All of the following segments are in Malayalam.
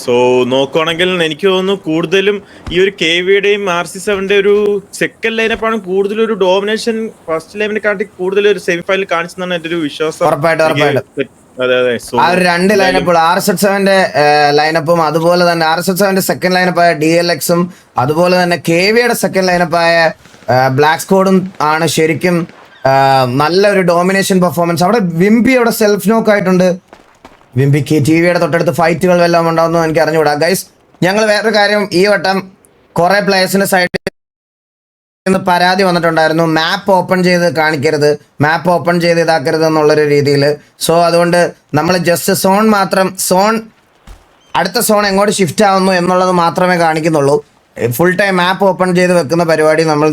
സോ നോക്കുവാണെങ്കിൽ എനിക്ക് തോന്നുന്നു കൂടുതലും ഈ ഒരു KVയുടെയും RC7ന്റെ ഒരു സെക്കൻഡ് ലൈനപ്പാണ് കൂടുതൽ ഒരു ഡോമിനേഷൻ ഫസ്റ്റ് ലൈനിനെ കാട്ടി കൂടുതൽ ഒരു സെമി ഫൈനൽ കാണിച്ചെന്നാണ് എന്റെ ഒരു വിശ്വാസം. അതെ അതെ. ആ ഒരു രണ്ട് ലൈനപ്പുകൾ RSH7ന്റെ ലൈനപ്പും അതുപോലെ തന്നെ RSH7ന്റെ സെക്കൻഡ് ലൈനപ്പായ DLXും അതുപോലെ തന്നെ KVയുടെ സെക്കൻഡ് ലൈനപ്പായ ബ്ലാക്ക് സ്കോഡും ആണ് ശരിക്കും നല്ലൊരു ഡോമിനേഷൻ പെർഫോമൻസ്. അവിടെ വിംബി അവിടെ സെൽഫ് നോക്ക് ആയിട്ടുണ്ട്. വിംബിക്ക് TVയുടെ തൊട്ടടുത്ത് ഫൈറ്റുകൾ വല്ലതും ഉണ്ടാവുമെന്ന് എനിക്ക് അറിഞ്ഞുകൂടാ ഗൈസ്. ഞങ്ങൾ വേറൊരു കാര്യം, ഈ വട്ടം കുറെ പ്ലേയേഴ്സിന്റെ സൈഡിൽ നിന്ന് പരാതി വന്നിട്ടുണ്ടായിരുന്നു, മാപ്പ് ഓപ്പൺ ചെയ്ത് കാണിക്കരുത്, മാപ്പ് ഓപ്പൺ ചെയ്ത് ഇതാക്കരുത് എന്നുള്ളൊരു രീതിയിൽ. സോ അതുകൊണ്ട് നമ്മൾ ജസ്റ്റ് സോൺ മാത്രം, അടുത്ത സോൺ എങ്ങോട്ട് ഷിഫ്റ്റ് ആവുന്നു എന്നുള്ളത് മാത്രമേ കാണിക്കുന്നുള്ളൂ. ഫുൾ ടൈം മാപ്പ് ഓപ്പൺ ചെയ്ത് വെക്കുന്ന പരിപാടി നമ്മൾ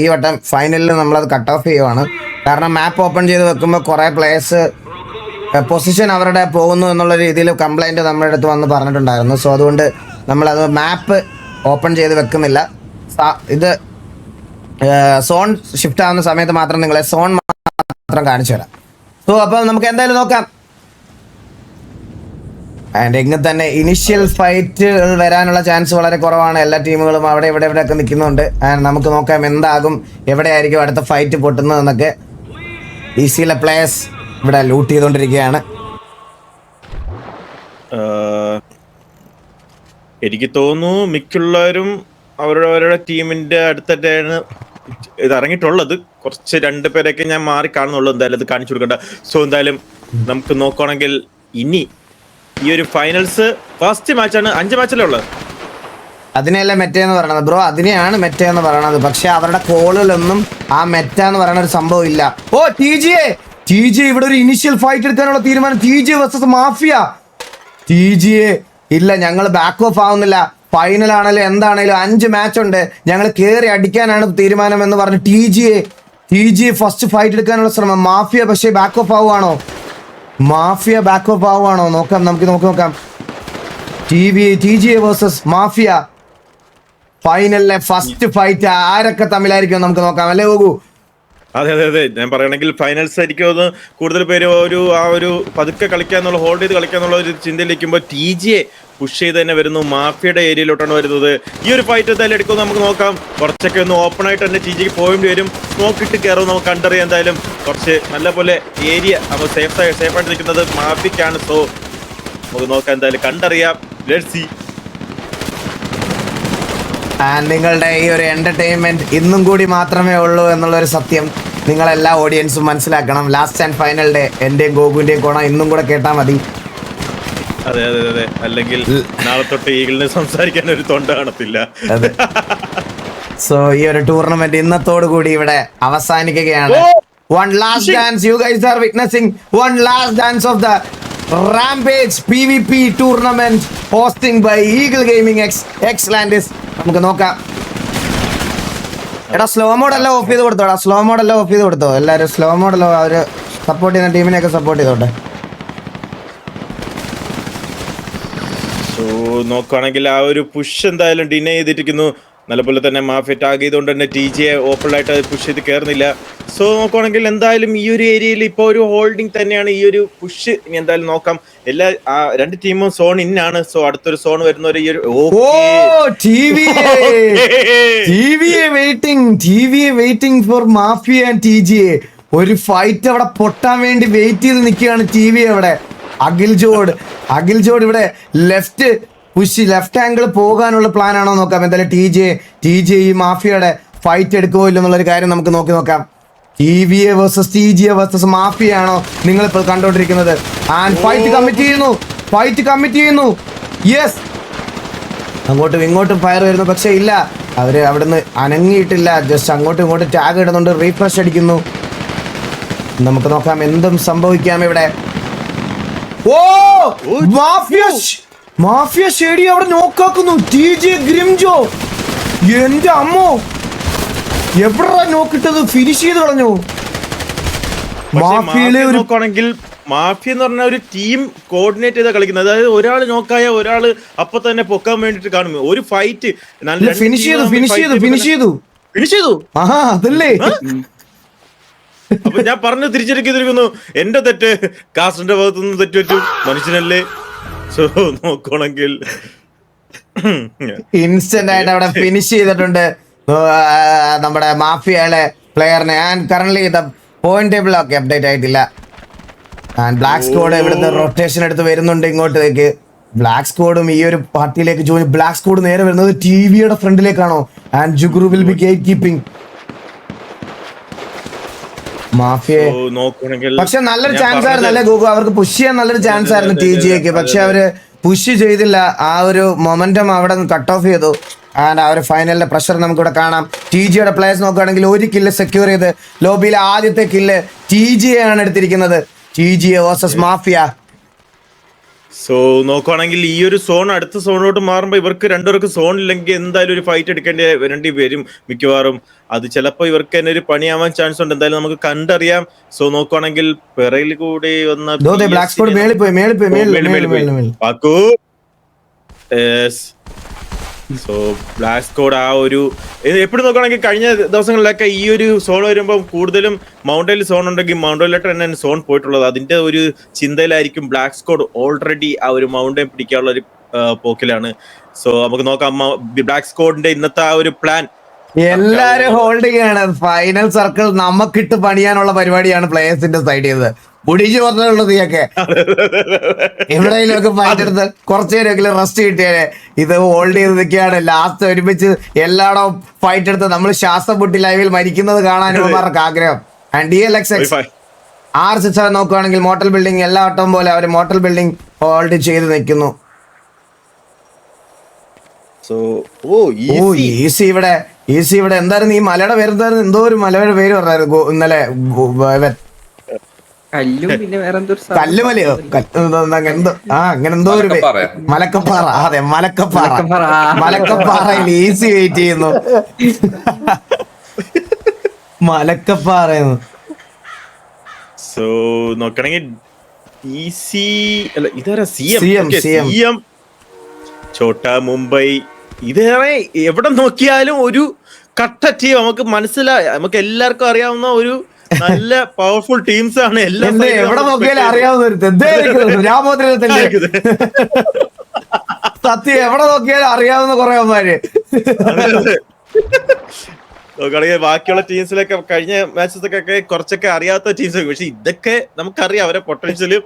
ഈ വട്ടം ഫൈനലിൽ നമ്മളത് കട്ട് ഓഫ് ചെയ്യുവാണ്. കാരണം മാപ്പ് ഓപ്പൺ ചെയ്ത് വെക്കുമ്പോൾ കുറേ പ്ലേയേഴ്സ് പൊസിഷൻ അവരുടെ പോകുന്നു എന്നുള്ള രീതിയിൽ കംപ്ലൈൻറ്റ് നമ്മുടെ അടുത്ത് വന്ന് പറഞ്ഞിട്ടുണ്ടായിരുന്നു. സോ അതുകൊണ്ട് നമ്മളത് മാപ്പ് ഓപ്പൺ ചെയ്ത് വെക്കുന്നില്ല. ഇത് സോൺ ഷിഫ്റ്റ് ആവുന്ന സമയത്ത് മാത്രം നിങ്ങളെ സോൺ മാത്രം കാണിച്ചു തരാം. സോ അപ്പം നമുക്ക് എന്തായാലും നോക്കാം. ആൻഡ് എങ്ങനെ തന്നെ ഇനിഷ്യൽ ഫൈറ്റുകൾ വരാനുള്ള ചാൻസ് വളരെ കുറവാണ്. എല്ലാ ടീമുകളും അവിടെ ഇവിടെയൊക്കെ നിൽക്കുന്നുണ്ട്. ആൻഡ് നമുക്ക് നോക്കാം എന്താകും, എവിടെയായിരിക്കും അടുത്ത ഫൈറ്റ് പൊട്ടുന്നതെന്നൊക്കെ. ഈസിയിലെ പ്ലേയേഴ്സ് ഇവിടെ ലൂട്ട് ചെയ്തുകൊണ്ടിരിക്കുകയാണ്. എനിക്ക് തോന്നുന്നു മിക്കുള്ളവരും അവരുടെ ടീമിന്റെ അടുത്തായിട്ടാണ് ഇത് ഇറങ്ങിയിട്ടുള്ളത്. കുറച്ച് രണ്ടുപേരൊക്കെ ഞാൻ മാറി കാണുന്നുള്ളൂ. എന്തായാലും ഇത് കാണിച്ചു കൊടുക്കണ്ട. സോ എന്തായാലും നമുക്ക് നോക്കുകയാണെങ്കിൽ ഇനി ഈ ഒരു ഫൈനൽസ് ഫസ്റ്റ് മാച്ചാണ്. 5 മാച്ചല്ലേ ഉള്ളത്. അതിനെയല്ലേ മെറ്റ എന്ന് പറയണത് ബ്രോ, അതിനെയാണ് മെറ്റ എന്ന് പറയണത്. പക്ഷെ അവരുടെ കോളിലൊന്നും ആ മെറ്റ എന്ന് പറയുന്ന ഒരു സംഭവം ഇല്ല. ഓ TJ ഇവിടെ ഒരു ഇനിഷ്യൽ ഫൈറ്റ് എടുക്കാനുള്ള തീരുമാനം. TJ versus mafia. TJ ഇല്ല, ഞങ്ങൾ ബാക്ക് ഓഫ് ആവുന്നില്ല. ഫൈനൽ ആണല്ലോ എന്താണേലും 5 മാച്ച് ഉണ്ട്, ഞങ്ങൾ കയറി അടിക്കാനാണ് തീരുമാനം എന്ന് പറഞ്ഞ് TJ ഫസ്റ്റ് ഫൈറ്റ് എടുക്കാനുള്ള ശ്രമം. മാഫിയ പക്ഷേ ബാക്ക് ഓഫ് ആവുകയാണോ? മാഫിയ ബാക്ക് ഓഫ് ആവുകയാണോ? നമുക്ക് നോക്കാം. TJ വേഴ്സസ് മാഫിയ ഫൈനലിലെ ഫസ്റ്റ് ഫൈറ്റ് ആരൊക്കെ തമ്മിലായിരിക്കും നമുക്ക് നോക്കാം. അല്ലേ ഓകു? അതെ, ഞാൻ പറയണെങ്കിൽ ഫൈനൽസ് ആയിരിക്കും കൂടുതൽ പേര് ആ ഒരു പതുക്കെ കളിക്കാന്നുള്ള, ഹോൾഡ് ചെയ്ത് കളിക്കാന്നുള്ള ഒരു ചിന്തയിലിരിക്കുമ്പോൾ TJ പുഷ് ചെയ്ത് തന്നെ വരുന്നു. മാഫിയയുടെ ഏരിയയിലോട്ടാണ് വരുന്നത്. ഈ ഒരു ഫൈറ്റ് എന്തായാലും എടുക്കുമെന്ന് നമുക്ക് നോക്കാം. കുറച്ചൊക്കെ ഒന്ന് ഓപ്പൺ ആയിട്ട് തന്നെ TJക്ക് പോയിന്റ് വരും. നോക്കിയിട്ട് കയറും, നമുക്ക് കണ്ടറിയാം. എന്തായാലും കുറച്ച് നല്ലപോലെ ഏരിയ നമ്മൾ സേഫായിട്ട് നിൽക്കുന്നത് മാഫിക്കാണ്. സോ നമുക്ക് നോക്കാം, എന്തായാലും കണ്ടറിയാം. Let's see. നിങ്ങളുടെ ഈ ഒരു എന്റർടൈൻമെന്റ് ഇന്നും കൂടി മാത്രമേ ഉള്ളൂ എന്നുള്ളൊരു സത്യം നിങ്ങളെല്ലാ ഓഡിയൻസും മനസ്സിലാക്കണം. ലാസ്റ്റ് ആൻഡ് ഫൈനൽ ഡേ എന്റെയും ഗോകുവിന്റെയും കോണ ഇന്നും കൂടെ കേട്ടാൽ മതി. അതെ, അല്ലെങ്കിൽ നാളെ തൊട്ട് ഈഗിളിന് സംസാരിക്കാൻ ഒരു തൊണ്ട കാണത്തില്ല. സോ ഈ ഒരു ടൂർണമെന്റ് ഇന്നത്തോടു കൂടി ഇവിടെ അവസാനിക്കുകയാണ്. One last dance, you guys are witnessing one last dance of the Rampage PvP tournament hosting by Eagle Gaming X Landis. നമുക്ക് നോക്കാം. എടാ സ്ലോ മോഡ് എല്ലാം ഓഫ് ചെയ്ത് കൊടുത്തോ. എല്ലാവരും സ്ലോ മോഡല്ലോ അവര് സപ്പോർട്ട് ചെയ്യുന്ന ടീമിനെയൊക്കെ സപ്പോർട്ട് ചെയ്തോട്ടെ. സോ നോക്കുകയാണെങ്കിൽ ആ ഒരു പുഷ് എന്തായാലും ഡിനേ ചെയ്തിരിക്കുന്നു. നല്ലപോലെ തന്നെ മാഫിയ ടാഗ് ചെയ്തുകൊണ്ട് തന്നെ TJ ഓപ്പൺ ആയിട്ട് പുഷ് ചെയ്ത് കയറുന്നില്ല. സോ നോക്കുകയാണെങ്കിൽ എന്തായാലും ഈ ഒരു ഏരിയയിൽ ഇപ്പോൾ ഒരു ഹോൾഡിംഗ് തന്നെയാണ് ഈ ഒരു പുഷ്. ഇനി എന്തായാലും നോക്കാം. എല്ലാ 2 ടീമും സോൺ ഇന്നാണ്. സോ അടുത്തൊരു സോൺ വരുന്നവർ ഈ ഒരു waiting for mafia and TJ. ഒരു ഫൈറ്റ് അവിടെ പൊട്ടാൻ വേണ്ടി വെയിറ്റ് ചെയ്ത് നിൽക്കുകയാണ് TV അവിടെ. അഖിൽ ജോഡ് ഇവിടെ ലെഫ്റ്റ് ആംഗിൾ പോകാനുള്ള പ്ലാൻ ആണോ നോക്കാം. എന്തായാലും TJ ഈ മാഫിയയുടെ ഫൈറ്റ് എടുക്കുമോ ഇല്ലെന്നുള്ളൊരു കാര്യം നമുക്ക് നോക്കാം. TJ വേഴ്സസ് മാഫിയ ആണോ നിങ്ങളിപ്പോൾ കണ്ടോണ്ടിരിക്കുന്നത്. ആൻഡ് ഫൈറ്റ് കമ്മിറ്റ് ചെയ്യുന്നു. യെസ്, അങ്ങോട്ടും ഇങ്ങോട്ടും ഫയർ വരുന്നു. പക്ഷെ ഇല്ല, അവര് അവിടുന്ന് അനങ്ങിയിട്ടില്ല. ജസ്റ്റ് അങ്ങോട്ടും ഇങ്ങോട്ടും ടാഗ് ഇടുന്നുണ്ട്, റീഫ്രഷ് അടിക്കുന്നു. നമുക്ക് നോക്കാം എന്തും സംഭവിക്കാം ഇവിടെ. മാഫിയ ഷേഡി അവിടെ നോക്കാക്കുന്നു. TJ ഗ്രിംജോ, എന്റെ അമ്മോ, എവിടെ നോക്കിട്ടത് ഫിനിഷ് ചെയ്ത് കളഞ്ഞു. നോക്കുകയാണെങ്കിൽ മാഫിയ എന്ന് പറഞ്ഞ ഒരു ടീം കോർഡിനേറ്റ് ചെയ്താ കളിക്കുന്നത്. അതായത് ഒരാൾ നോക്കായ ഒരാൾ അപ്പൊ തന്നെ പൊക്കാൻ വേണ്ടിട്ട് കാണും. ഒരു ഫൈറ്റ് ഫിനിഷ് ചെയ്തു. അതല്ലേ അപ്പൊ ഞാൻ പറഞ്ഞു തിരിച്ചിരിക്കുന്നു. എന്റെ തെറ്റ്, കാസ്റ്ററിന്റെ ഭാഗത്തുനിന്ന് തെറ്റ് പറ്റും. മനുഷ്യനല്ലേ. സോ നോക്കുകയാണെങ്കിൽ ഇൻസ്റ്റന്റ് ആയിട്ട് അവിടെ ഫിനിഷ് ചെയ്തിട്ടുണ്ട് നമ്മുടെ മാഫിയയിലെ പ്ലെയറിനെ. And current the point table ഒക്കെ അപ്ഡേറ്റ് ആയിട്ടില്ല. ആൻഡ് ബ്ലാക്ക് സ്ക്വാഡ് ഇവിടുന്ന് റൊട്ടേഷൻ എടുത്ത് വരുന്നുണ്ട് ഇങ്ങോട്ടേക്ക്. ബ്ലാക്ക് സ്ക്വാഡും ഈ ഒരു പാർട്ടിയിലേക്ക് ജോയിൻ. ബ്ലാക്ക് സ്ക്വാഡ് നേരെ വരുന്നത് ടിവിയുടെ ഫ്രണ്ടിലേക്കാണോ? And Jugru will be gatekeeping. മാഫിയെ പക്ഷെ നല്ലൊരു ചാൻസ് ആയിരുന്നു അല്ലേ ഗൂഗു? അവർക്ക് പുഷ് ചെയ്യാൻ നല്ലൊരു ചാൻസ് ആയിരുന്നു ടി ജിക്ക്. പക്ഷെ അവര് പുഷ് ചെയ്തില്ല. ആ ഒരു മൊമെന്റം അവിടെ കട്ട് ഓഫ് ചെയ്തു. ആൻഡ് ആ ഒരു ഫൈനലിന്റെ പ്രഷർ നമുക്കിവിടെ കാണാം. ടി ജിയുടെ പ്ലേയേഴ്സ് നോക്കുകയാണെങ്കിൽ ഒരു കില്ല് സെക്യൂർ ചെയ്ത് ലോബിയിലെ ആദ്യത്തെ കില്ല് ടി ജിയെ ആണ് എടുത്തിരിക്കുന്നത്. T G versus mafia. So നോക്കുവാണെങ്കിൽ ഈ ഒരു സോൺ അടുത്ത സോണിലോട്ട് മാറുമ്പോൾ ഇവർക്ക് രണ്ടുപേർക്ക് സോൺ ഇല്ലെങ്കിൽ എന്തായാലും ഒരു ഫൈറ്റ് വരേണ്ടി വരും മിക്കവാറും. അത് ചിലപ്പോൾ ഇവർക്ക് തന്നെ ഒരു പണിയാവാൻ ചാൻസ് ഉണ്ട്. എന്തായാലും നമുക്ക് കണ്ടറിയാം. സോ നോക്കുവാണെങ്കിൽ പിറയിൽ കൂടി വന്ന പാക്കു. സോ ബ്ലാക്ക് സ്ക്വാഡ് ആ ഒരു എപ്പോഴും നോക്കുകയാണെങ്കിൽ കഴിഞ്ഞ ദിവസങ്ങളിലൊക്കെ ഈ ഒരു സോൺ വരുമ്പോൾ കൂടുതലും മൗണ്ടനിൽ സോൺ ഉണ്ടെങ്കിൽ മൗണ്ടനിലോട്ട് തന്നെ സോൺ പോയിട്ടുള്ളത്. അതിന്റെ ഒരു ചിന്തയിലായിരിക്കും ബ്ലാക്ക് സ്ക്വാഡ് ഓൾറെഡി ആ ഒരു മൗണ്ടൻ പിടിക്കാനുള്ള ഒരു പോക്കിലാണ്. സോ നമുക്ക് നോക്കാം ബ്ലാക്ക് സ്ക്വാഡിന്റെ ഇന്നത്തെ ആ ഒരു പ്ലാൻ. എല്ലാരും ഹോൾഡിംഗ് ആണ്. ഫൈനൽ സർക്കിൾ നമുക്കിട്ട് പണിയാനുള്ള പരിപാടിയാണ് പ്ലേയേഴ്സിന്റെ സൈഡ് ചെയ്തത്. മുടിച്ചു പറഞ്ഞുള്ളത് നീയൊക്കെ എവിടെയെങ്കിലും ഫൈറ്റ് എടുത്ത് കുറച്ചു നേരമെങ്കിലും റെസ്റ്റ് കിട്ടിയാലേ. ഇത് ഹോൾഡ് ചെയ്ത് നിൽക്കുകയാണ്. ലാസ്റ്റ് ഒരുമിച്ച് എല്ലായിടവും ഫൈറ്റ് എടുത്ത് നമ്മൾ ശ്വാസം പൊട്ടി ലൈവിൽ മരിക്കുന്നത് കാണാൻ ഇവർക്ക് ആഗ്രഹം. ആൻഡ് DLXX R67 നോക്കുകയാണെങ്കിൽ മോട്ടൽ ബിൽഡിംഗ് എല്ലാ വട്ടവും പോലെ അവർ മോട്ടൽ ബിൽഡിംഗ് ഹോൾഡ് ചെയ്ത് നിൽക്കുന്നു. ഈസി ഇവിടെ എന്തായിരുന്നു ഈ മലയുടെ പേര്? എന്തായിരുന്നു? എന്തോ ഒരു മലയുടെ പേര് പറഞ്ഞായിരുന്നു ഇന്നലെ. കല്ലുമലയോ എന്തോ അങ്ങനെ എന്തോ ഒരു മലക്കപ്പാറ. അതെ മലക്കപ്പാറയിൽ ഈസി വെയിറ്റ് ചെയ്യുന്നു. മലക്കപ്പാറയെന്ന്. സോ നോക്കണെങ്കിൽ ഈസി അല്ല ഇതാരാ? CM ഛോട്ടാ മുംബൈ. ഇതേറെ എവിടെ നോക്കിയാലും ഒരു കട്ട ടീം നമുക്ക് മനസ്സിലായി. നമുക്ക് എല്ലാവർക്കും അറിയാവുന്ന ഒരു നല്ല പവർഫുൾ ടീംസ് ആണ്. എല്ലാം എവിടെ നോക്കിയാലും അറിയാവുന്ന സത്യം എവിടെ നോക്കിയാലും അറിയാവുന്ന കുറെ ഒന്നാര്. നോക്കുകയാണെങ്കിൽ ബാക്കിയുള്ള ടീംസിലൊക്കെ കഴിഞ്ഞ മാച്ചസൊക്കെ കുറച്ചൊക്കെ അറിയാത്ത ടീംസ്. പക്ഷെ ഇതൊക്കെ നമുക്കറിയാം അവരെ പൊട്ടൻഷ്യലും.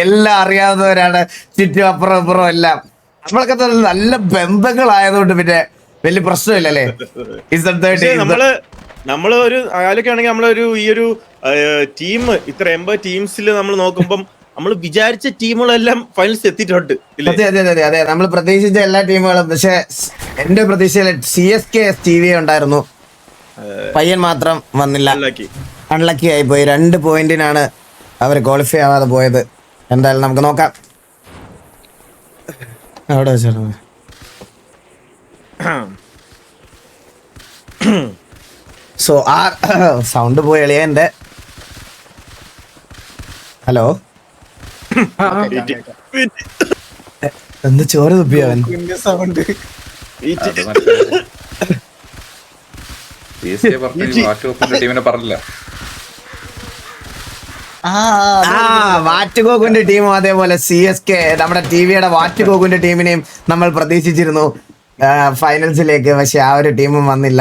എല്ലാം അറിയാവുന്നവരാണ് ചുറ്റും അപ്പുറം അപ്പുറം എല്ലാം. നമ്മളൊക്കെ നല്ല ബന്ധങ്ങളായതുകൊണ്ട് പിന്നെ വലിയ പ്രശ്നമില്ലല്ലേ. നമ്മള് ഒരു ആലൊക്കെ ആണെങ്കിൽ നമ്മളൊരു ഈ ഒരു ടീം ഇത്ര 80 ടീംസിൽ നമ്മൾ നോക്കുമ്പം നമ്മൾ വിചാരിച്ച ടീമുകളെല്ലാം ഫൈനൽസ് എത്തിയിട്ടുണ്ട്. അതെ നമ്മൾ പ്രതീക്ഷിച്ച എല്ലാ ടീമുകളും. പക്ഷെ എന്റെ പ്രതീക്ഷയിൽ CSK TV ഉണ്ടായിരുന്നു. പയ്യൻ മാത്രം വന്നില്ല. അൺലക്കി ആയി പോയി. 2 പോയിന്റിനാണ് അവർ ക്വാളിഫൈ ആവാതെ പോയത്. എന്തായാലും നമുക്ക് നോക്കാം. അവിടെ വെച്ചാണ് സോ ആ സൗണ്ട് പോയി എളിയ എന്റെ. ഹലോ എന്ത് ചോര തുപ്പിയവൻ? വാറ്റുകോക്കിന്റെ ടീമും അതേപോലെ CSK നമ്മുടെ ടിവിയുടെ വാറ്റുകോക്കിന്റെ ടീമിനെയും നമ്മൾ പ്രതീക്ഷിച്ചിരുന്നു ഫൈനൽസിലേക്ക്. പക്ഷെ ആ ഒരു ടീമും വന്നില്ല.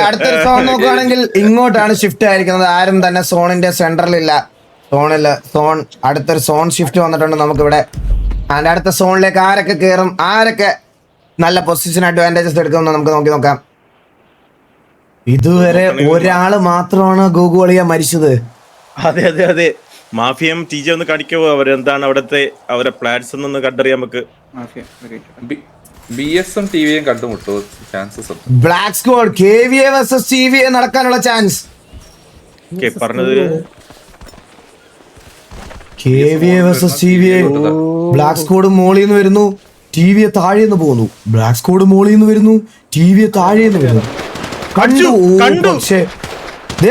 അടുത്തൊരു സോൺ നോക്കുകയാണെങ്കിൽ ഇങ്ങോട്ടാണ് ഷിഫ്റ്റ് ആയിരിക്കുന്നത്. ആരും തന്നെ സോണിന്റെ സെന്ററിലില്ല. സോൺ അടുത്തൊരു സോൺ ഷിഫ്റ്റ് വന്നിട്ടുണ്ട് നമുക്കിവിടെ. അതിന്റെ അടുത്ത സോണിലേക്ക് ആരൊക്കെ കയറും, ആരൊക്കെ നല്ല പൊസിഷൻ അഡ്വാൻറ്റേജസ് എടുക്കുമെന്ന് നമുക്ക് നോക്കാം. ഇതുവരെ ഒരാള് മാത്രമാണ് ഗൂഗോളിയ മരിച്ചത്. അതെ മാഫിയം TJ ഒന്ന് കാണിക്കുമോ? അവരെന്താണ് അവിടത്തെ അവരെ പ്ലാൻസ് ഒന്ന് കണ്ടറിയാം നമുക്ക്. BS-ഉം TVയും കണ്ടുമുട്ടോ ചാൻസസ് ഉണ്ട്. Black Squad KVA vs TVA നടക്കാനുള്ള ചാൻസ് പറഞ്ഞത്. KVA vs TVA. Black Squad മോളിന്ന് വരുന്നു, TVA താഴേന്ന് പോകുന്നു. ബ്ലാക്ക് സ്ക്വാഡ് മോളിന്ന് വരുന്നു, TVA താഴേന്ന് വരുന്നു. കണ്ടു. പക്ഷേ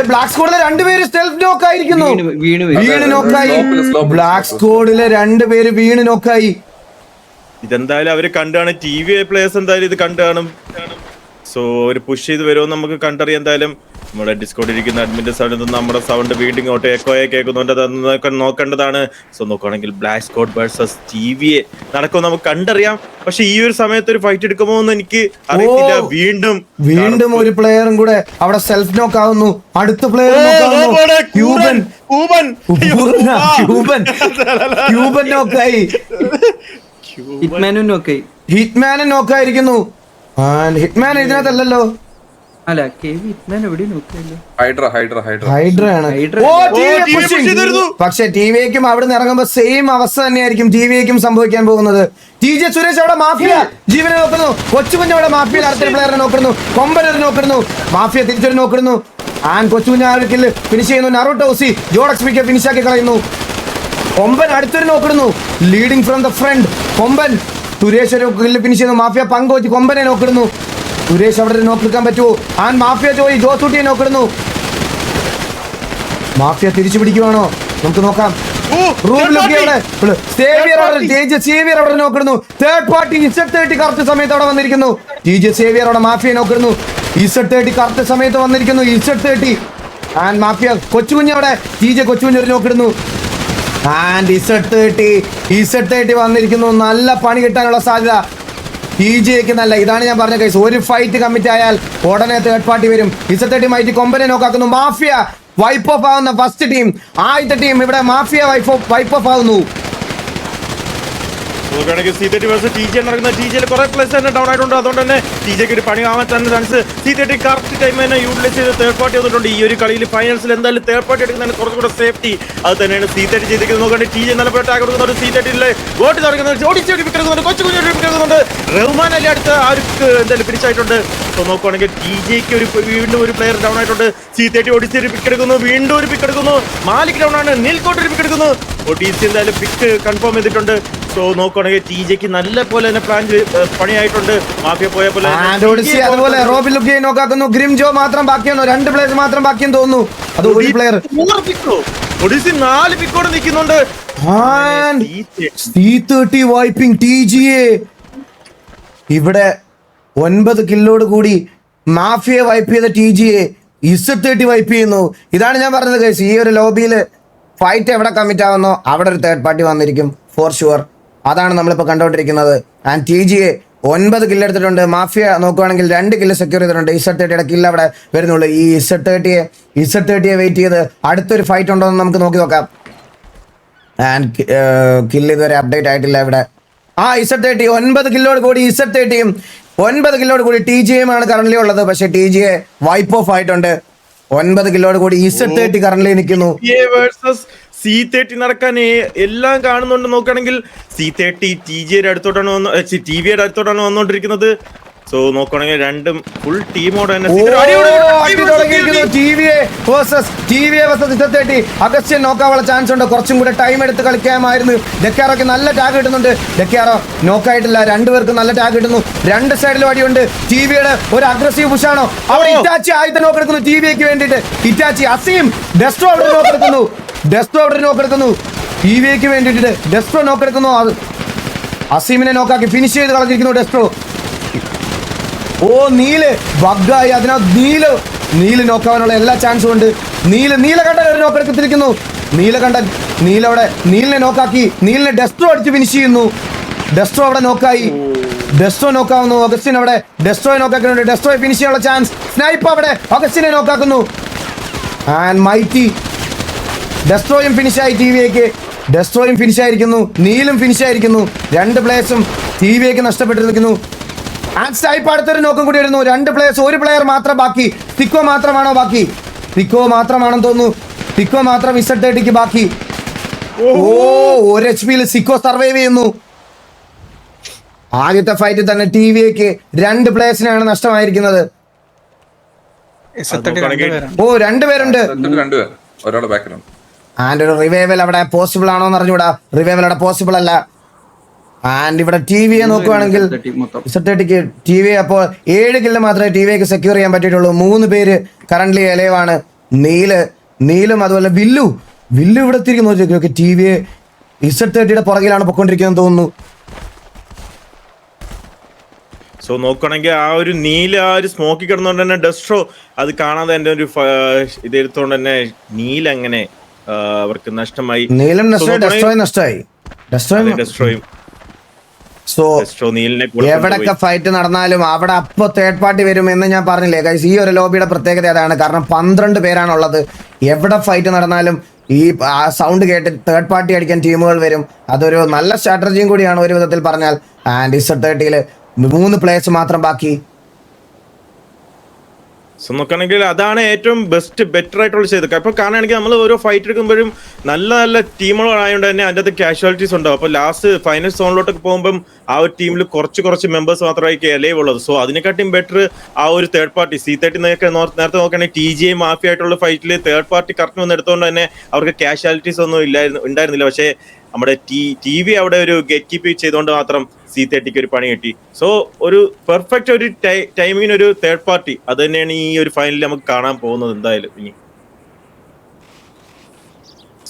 ബ്ലാക്ക് സ്ക്വാഡിലെ 2 പേര് സെൽഫ് നോക്ക് ആയിരിക്കുന്നു. വീണ് നോക്കായി. ബ്ലാക്ക് സ്ക്വാഡിലെ 2 പേര് വീണ് നോക്കായി. ഇതെന്തായാലും അവര് കണ്ടാണ്, TV പ്ലേയേഴ്സ് എന്തായാലും ഇത് കണ്ടാണ്. സോ ഒരു പുഷ് ചെയ്ത് വരുമെന്ന് നമുക്ക് കണ്ടറിയാം. എന്തായാലും നമ്മുടെ ഡിസ്കോഡിൽ ഇരിക്കുന്ന അഡ്മിന്റെ സൈഡിൽ നിന്ന് നമ്മുടെ സൗണ്ട് വീണ്ടും ഇങ്ങോട്ട് എക്കോയെ കേൾക്കുന്നുണ്ട്. അതൊക്കെ നോക്കേണ്ടതാണ്. സോ നോക്കുകയാണെങ്കിൽ ബ്ലാക്ക് സ്കോഡ് വേഴ്സസ് TV നടക്കും നമുക്ക് കണ്ടറിയാം. പക്ഷെ ഈ ഒരു സമയത്ത് ഒരു ഫൈറ്റ് എടുക്കുമോ എന്ന് എനിക്ക് അറിയത്തില്ല. വീണ്ടും ഒരു പ്ലെയറും കൂടെ അവിടെ സെൽഫ് നോക്ക് ആവുന്നു. അടുത്ത പ്ലെയർ നോക്കായി, ഹിറ്റ്മാനും നോക്കായിരിക്കുന്നു. ഹിറ്റ്മാൻ ഇതിനകത്തല്ലോ, അല്ല ഹിറ്റ്മാൻ എവിടെ നോക്കിയല്ലോ, ഹൈഡ്രയാണ്. പക്ഷെ TVക്കും അവിടെ നിന്ന് ഇറങ്ങുമ്പോ സെയിം അവസ്ഥ തന്നെയായിരിക്കും TVക്കും സംഭവിക്കാൻ പോകുന്നത്. TJ സുരേഷ് അവിടെ മാഫിയ ജീവനെ നോക്കുന്നു, കൊച്ചുകുഞ്ഞ് അവിടെ മാഫിയയിൽ അടുത്ത പ്ലെയറെ നോക്കുന്നു, കൊമ്പനൊരു നോക്കുന്നു, മാഫിയ തിരിച്ചൊരു നോക്കുന്നു. കൊച്ചുകുഞ്ഞ് ആർക്കിൽ ഫിനിഷ് ചെയ്യുന്നു. നറൂട്ടോ ഉസി ജോഡക്സ്മിക്ക് ഫിനിഷ് ആക്കി കളയുന്നു. കൊമ്പൻ അടുത്തൊരു നോക്കുന്നു, ലീഡിങ് ഫ്രം ദ ഫ്രണ്ട്. കൊമ്പൻ സുരേഷ് ഒരു കില്ല് ഫിനിഷ് ചെയ്യുന്നു. മാഫിയ പങ്കുവച്ച് കൊമ്പനെ നോക്കിടുന്നു. സുരേഷ് അവിടെ നോക്കിക്കാൻ പറ്റുമോ? മാഫിയ ജോസൂട്ടിയെ നോക്കിടുന്നു. മാഫിയ തിരിച്ചു പിടിക്കുവാണോ? നമുക്ക് നോക്കാം. സേവിയർ അവിടെ നോക്കിടുന്നു. തേർഡ് പാർട്ടി Z30 കറക്റ്റ് സമയത്ത് അവിടെ വന്നിരിക്കുന്നു. TJ സേവിയർ അവിടെ മാഫിയെ നോക്കിടുന്നു. Z30 കറക്റ്റ് സമയത്ത് വന്നിരിക്കുന്നു. Z30 മാഫിയ കൊച്ചുകുഞ്ഞ് അവിടെ TJ കൊച്ചുകുഞ്ഞ് ഒരു നോക്കിടുന്നു. Z30 വന്നിരിക്കുന്നു. നല്ല പണി കിട്ടാനുള്ള സാധ്യത TJക്ക് നല്ല. ഇതാണ് ഞാൻ പറഞ്ഞ കേസ്. ഒരു ഫൈറ്റ് കമ്മിറ്റ് ആയാൽ ഉടനെ തേർഡ് പാർട്ടി വരും. Z30 മൈറ്റി കൊമ്പനെ നോക്കാക്കുന്നു. മാഫിയ വൈപ്പ് ഓഫ് ആവുന്ന ഫസ്റ്റ് ടീം, ആദ്യത്തെ ടീം ഇവിടെ മാഫിയ വൈപ്പ് ഓഫ് ആവുന്നു. C30 വേഴ്സസ് TJ നടക്കുന്ന TJയിൽ കുറെ പ്ലേസ് തന്നെ ഡൗൺ ആയിട്ടുണ്ട്. അതുകൊണ്ട് തന്നെ TJക്ക് ഒരു പണി ആവാൻ തന്നെ ചാൻസ്. C30 കറക്റ്റ് ടൈം തന്നെ യൂട്ടിലൈസ് ചെയ്ത് തേർഡ് പാർട്ടി വന്നിട്ടുണ്ട്. ഈ ഒരു കളിയിൽ ഫൈനൽസിൽ എന്തായാലും തേർഡ് പാർട്ടി എടുക്കുന്നതിന് കുറച്ചുകൂടെ സേഫ്റ്റി അത് തന്നെയാണ് C30 ചെയ്തിരിക്കുന്നത്. നോക്കുകയാണെങ്കിൽ TJ നല്ല ടാഗ് കൊടുക്കുന്നുണ്ട്. C30 ഗോട്ടി തുടങ്ങുന്നുണ്ട്, ഓടിച്ചോടി വിൽക്കുന്നുണ്ട്, കൊച്ചു വിൽക്കുന്നുണ്ട്. റഹ്മാൻ അലി അടുത്ത ആർക്ക് എന്തായാലും ഫിനിഷായിട്ടുണ്ട്. സോ നോക്കുകയാണെങ്കിൽ TJക്ക് വീണ്ടും ഒരു പ്ലെയർ ഡൗൺ ആയിട്ടുണ്ട്. C30 ഓടിച്ചൊരു പിക്ക് എടുക്കുന്നു, വീണ്ടും ഒരു പിക്ക് എടുക്കുന്നു. മാലിക് ഡൗൺ ആണ്, നീൽക്കോട്ട് ഒരു പിക്ക് എടുക്കുന്നു. ODC എന്തായാലും പിക്ക് കൺഫേം ചെയ്തിട്ടുണ്ട്. സോ നോക്കുകയാണെങ്കിൽ TJക്ക് നല്ല പോലെ തന്നെ പ്ലാൻ പണിയായിട്ടുണ്ട്. മാഫിയ പോയ പോലെ അതുപോലെ റോബിൻ ലുക്കിയെ നോക്കാക്കുന്നു. ഗ്രിംജോ മാത്രം ബാക്കിയാണോ? 2 പ്ലേയേഴ്സ് മാത്രം ബാക്കിയെന്ന് തോന്നുന്നു. അത് ഒരു പ്ലെയർ ODC 4 പിക്കോടെ നിൽക്കുന്നുണ്ട്. C30 wiping TGA. ഇവിടെ 9 കില്ലോട് കൂടി മാഫിയെ വൈപ്പ് ചെയ്ത TGA Z30 വൈപ്പ് ചെയ്യുന്നു. ഇതാണ് ഞാൻ പറഞ്ഞത് കേസ്. ഈ ഒരു ലോബിയിൽ ഫൈറ്റ് എവിടെ കമ്മിറ്റ് ആവുന്നോ അവിടെ ഒരു തേർഡ് പാർട്ടി വന്നിരിക്കും ഫോർ ഷുവർ. അതാണ് നമ്മളിപ്പോൾ കണ്ടുകൊണ്ടിരിക്കുന്നത്. TGA 9 കില്ല് എടുത്തിട്ടുണ്ട്. മാഫിയ നോക്കുകയാണെങ്കിൽ 2 കില്ല് സെക്യൂർ ചെയ്തിട്ടുണ്ട്. Z30യുടെ കില്ല് അവിടെ വരുന്നുള്ളൂ. ഈ Z30യെ വെയിറ്റ് ചെയ്ത് അടുത്തൊരു ഫൈറ്റ് ഉണ്ടോ എന്ന് നമുക്ക് നോക്കാം. കില്ല് ഇതുവരെ അപ്ഡേറ്റ് ആയിട്ടില്ല ഇവിടെ. Z30 9 കില്ലോട് കൂടി Z30യും 9 കില്ലോട് കൂടി TGAയുമാണ് കറന്റ് ഉള്ളത്. പക്ഷെ TGA വൈപ്പ് ഓഫ് ആയിട്ടുണ്ട്. 9 കില്ലോട് കൂടി Z30 കറന്റ് നിൽക്കുന്നു. C30 നടക്കാൻ എല്ലാം കാണുന്നുണ്ട്. നോക്കുകയാണെങ്കിൽ C30 TGയുടെ അടുത്തോട്ടാണ് TVയുടെ അടുത്തോട്ടാണ് വന്നുകൊണ്ടിരിക്കുന്നത്. സോ നോക്കുകയാണെങ്കിൽ രണ്ടും ഫുൾ ടീമോടെ തന്നെ അഗസ്റ്റ്യൻ നോക്കാനുള്ള ചാൻസ് ഉണ്ട്. കുറച്ചും കൂടെ ടൈം എടുത്ത് കളിക്കാമായിരുന്നു. ഡെക്കാറോക്ക് നല്ല ടാഗ് കിട്ടുന്നുണ്ട്. ഡെക്കാറോ നോക്കായിട്ടില്ല. 2 പേർക്ക് നല്ല ടാഗ് കിട്ടുന്നു. 2 സൈഡിലും അടിയുണ്ട്. TVയുടെ ഒരു അഗ്രസീവ് പുഷാണോ അവിടെ. ഇറ്റാച്ചി ആദ്യത്തെ നോക്കെടുക്കുന്നു TVക്ക് വേണ്ടിയിട്ട്. ഇറ്റാച്ചി അസീം ഡെസ്ട്രോ അവിടെ നോക്കെടുക്കുന്നു. TVക്ക് വേണ്ടിയിട്ട് ഡെസ്ട്രോ നോക്കെടുക്കുന്നു. അസീമിനെ നോക്കാക്കി ഫിനിഷ് ചെയ്ത് കളഞ്ഞിരിക്കുന്നു ഡെസ്ട്രോ. നീല് ബഗ്ഗായി. അതിനകത്ത് നീല് നോക്കാവാനുള്ള എല്ലാ ചാൻസും ഉണ്ട്. നീലകണ്ഠൻ ഒരു നോക്കെടുത്തിരിക്കുന്നു. നീലിനെ നോക്കാക്കി. നീലിനെ ഡെസ്ട്രോ അടിച്ച് ഫിനിഷ് ചെയ്യുന്നു. ഡെസ്ട്രോ അവിടെ നോക്കായി. ഡെസ്ട്രോ നോക്കാവുന്നു. അഗസ്റ്റിൻ അവിടെ ഡെസ്ട്രോയെ നോക്കാക്കുന്നുണ്ട്. ഡെസ്ട്രോയെ ഫിനിഷ് ചെയ്യാനുള്ള ചാൻസ്. സ്നൈപ്പ് അവിടെ അഗസ്റ്റിനെ നോക്കാക്കുന്നു. മൈറ്റി ഡെസ്ട്രോയും ഫിനിഷായി. ഡെസ്ട്രോയും ഫിനിഷായിരിക്കുന്നു. നീലും ഫിനിഷായിരിക്കുന്നു. 2 പ്ലേയേഴ്സും TVക്ക് നഷ്ടപ്പെട്ടിരിക്കുന്നു. സ്നൈപ്പ് അടുത്തൊരു നോക്കും കൂടി ഇടുന്നു. 2 പ്ലേയേഴ്സ്, ഒരു പ്ലെയർ മാത്രം ബാക്കി. തിക്കോ മാത്രമാണോ ബാക്കി? തിക്കോ മാത്രമാണെന്ന് തോന്നുന്നു. തിക്കോ മാത്രം Z30ക്ക് ബാക്കി. 1 HP സിക്കോ സർവൈവ് ചെയ്യുന്നു. ആദ്യത്തെ ഫൈറ്റിൽ തന്നെ TVക്ക് 2 പ്ലേയേഴ്സിനാണ് നഷ്ടമായിരിക്കുന്നത്. 2 പേരുണ്ട്. ഒരു റിവൈവൽ അവിടെ പോസിബിൾ ആണോ എന്ന് അറിഞ്ഞൂടാ. റിവൈവൽ അവിടെ പോസിബിൾ അല്ല. ഇവിടെ TVയെ നോക്കുകയാണെങ്കിൽ Z30ക്ക് TV അപ്പോൾ 7 കില്ല് മാത്രമേ TVക്ക് സെക്യൂർ ചെയ്യാൻ പറ്റിയിട്ടുള്ളൂ. 3 പേര് കറന്റ് എലൈവാണ്. നീലും അതുപോലെ വില്ലു ഇവിടെ എത്തിയിരിക്കുന്നു. TVയെ Z30യുടെ പുറകിലാണ് പൊയ്ക്കൊണ്ടിരിക്കുന്നത് തോന്നുന്നു. സോ നോക്കുകയാണെങ്കിൽ ആ ഒരു നീല ആ ഒരു സ്മോക്കി കിടന്നുകൊണ്ട് തന്നെ ഡെസ്ട്രോ അത് കാണാതെ എൻ്റെ ഒരു ഇതെടുത്തോണ്ട് തന്നെ നീല അങ്ങനെ അവർക്ക് നഷ്ടമായി. നീലം നഷ്ടമായി. ഡെസ്ട്രോയും സോ എവിടൊക്കെ ഫൈറ്റ് നടന്നാലും അവിടെ അപ്പൊ തേർഡ് പാർട്ടി വരും എന്ന് ഞാൻ പറഞ്ഞില്ലേ ഗൈസ്. ഈ ഒരു ലോബിയുടെ പ്രത്യേകത അതാണ്. കാരണം 12 പേരാണുള്ളത്. എവിടെ ഫൈറ്റ് നടന്നാലും ഈ സൗണ്ട് കേട്ട് തേർഡ് പാർട്ടി അടിക്കാൻ ടീമുകൾ വരും. അതൊരു നല്ല സ്ട്രാറ്റജിയും കൂടിയാണ് ഒരു വിധത്തിൽ പറഞ്ഞാൽ. ആൻഡ് Z30 3 പ്ലേയേഴ്സ് മാത്രം ബാക്കി. സോ നോക്കുകയാണെങ്കിൽ അതാണ് ഏറ്റവും ബെറ്റർ ആയിട്ടുള്ള ചെയ്തത്. ഇപ്പൊ കാണുകയാണെങ്കിൽ നമ്മൾ ഓരോ ഫൈറ്റ് എടുക്കുമ്പോഴും നല്ല നല്ല ടീമുകളായതുകൊണ്ട് തന്നെ അതിൻ്റെ അകത്ത് കാഷ്വാലിറ്റീസ് ഉണ്ടാവും. അപ്പോൾ ലാസ്റ്റ് ഫൈനൽ സോണിലോട്ടൊക്കെ പോകുമ്പം ആ ഒരു ടീമിൽ കുറച്ച് മെമ്പേഴ്സ് മാത്രമായിരിക്കും എലൈവ് ഉള്ളത്. സോ അതിനെക്കാട്ടിയും ബെറ്റർ ആ ഒരു തേർഡ് പാർട്ടി C30 നേരത്തെ നോക്കുകയാണെങ്കിൽ TGA മാഫി ആയിട്ടുള്ള ഫൈറ്റിൽ തേർഡ് പാർട്ടി കറക്റ്റ് വന്ന് എടുത്തുകൊണ്ട് തന്നെ അവർക്ക് കാഷ്വാലിറ്റീസ് ഒന്നും ഉണ്ടായിരുന്നില്ല. പക്ഷേ നമ്മുടെ TV അവിടെ ഒരു ഗെറ്റ് കീപ്പ് ചെയ്തുകൊണ്ട് മാത്രം C30 ഒരു പണി കിട്ടി. സോ ഒരു പെർഫെക്റ്റ് ഒരു ടൈമിങ്ങിന് ഒരു തേർഡ് പാർട്ടി അത് തന്നെയാണ് ഈ ഒരു ഫൈനലിൽ നമുക്ക് കാണാൻ പോകുന്നത് എന്തായാലും ഇനി.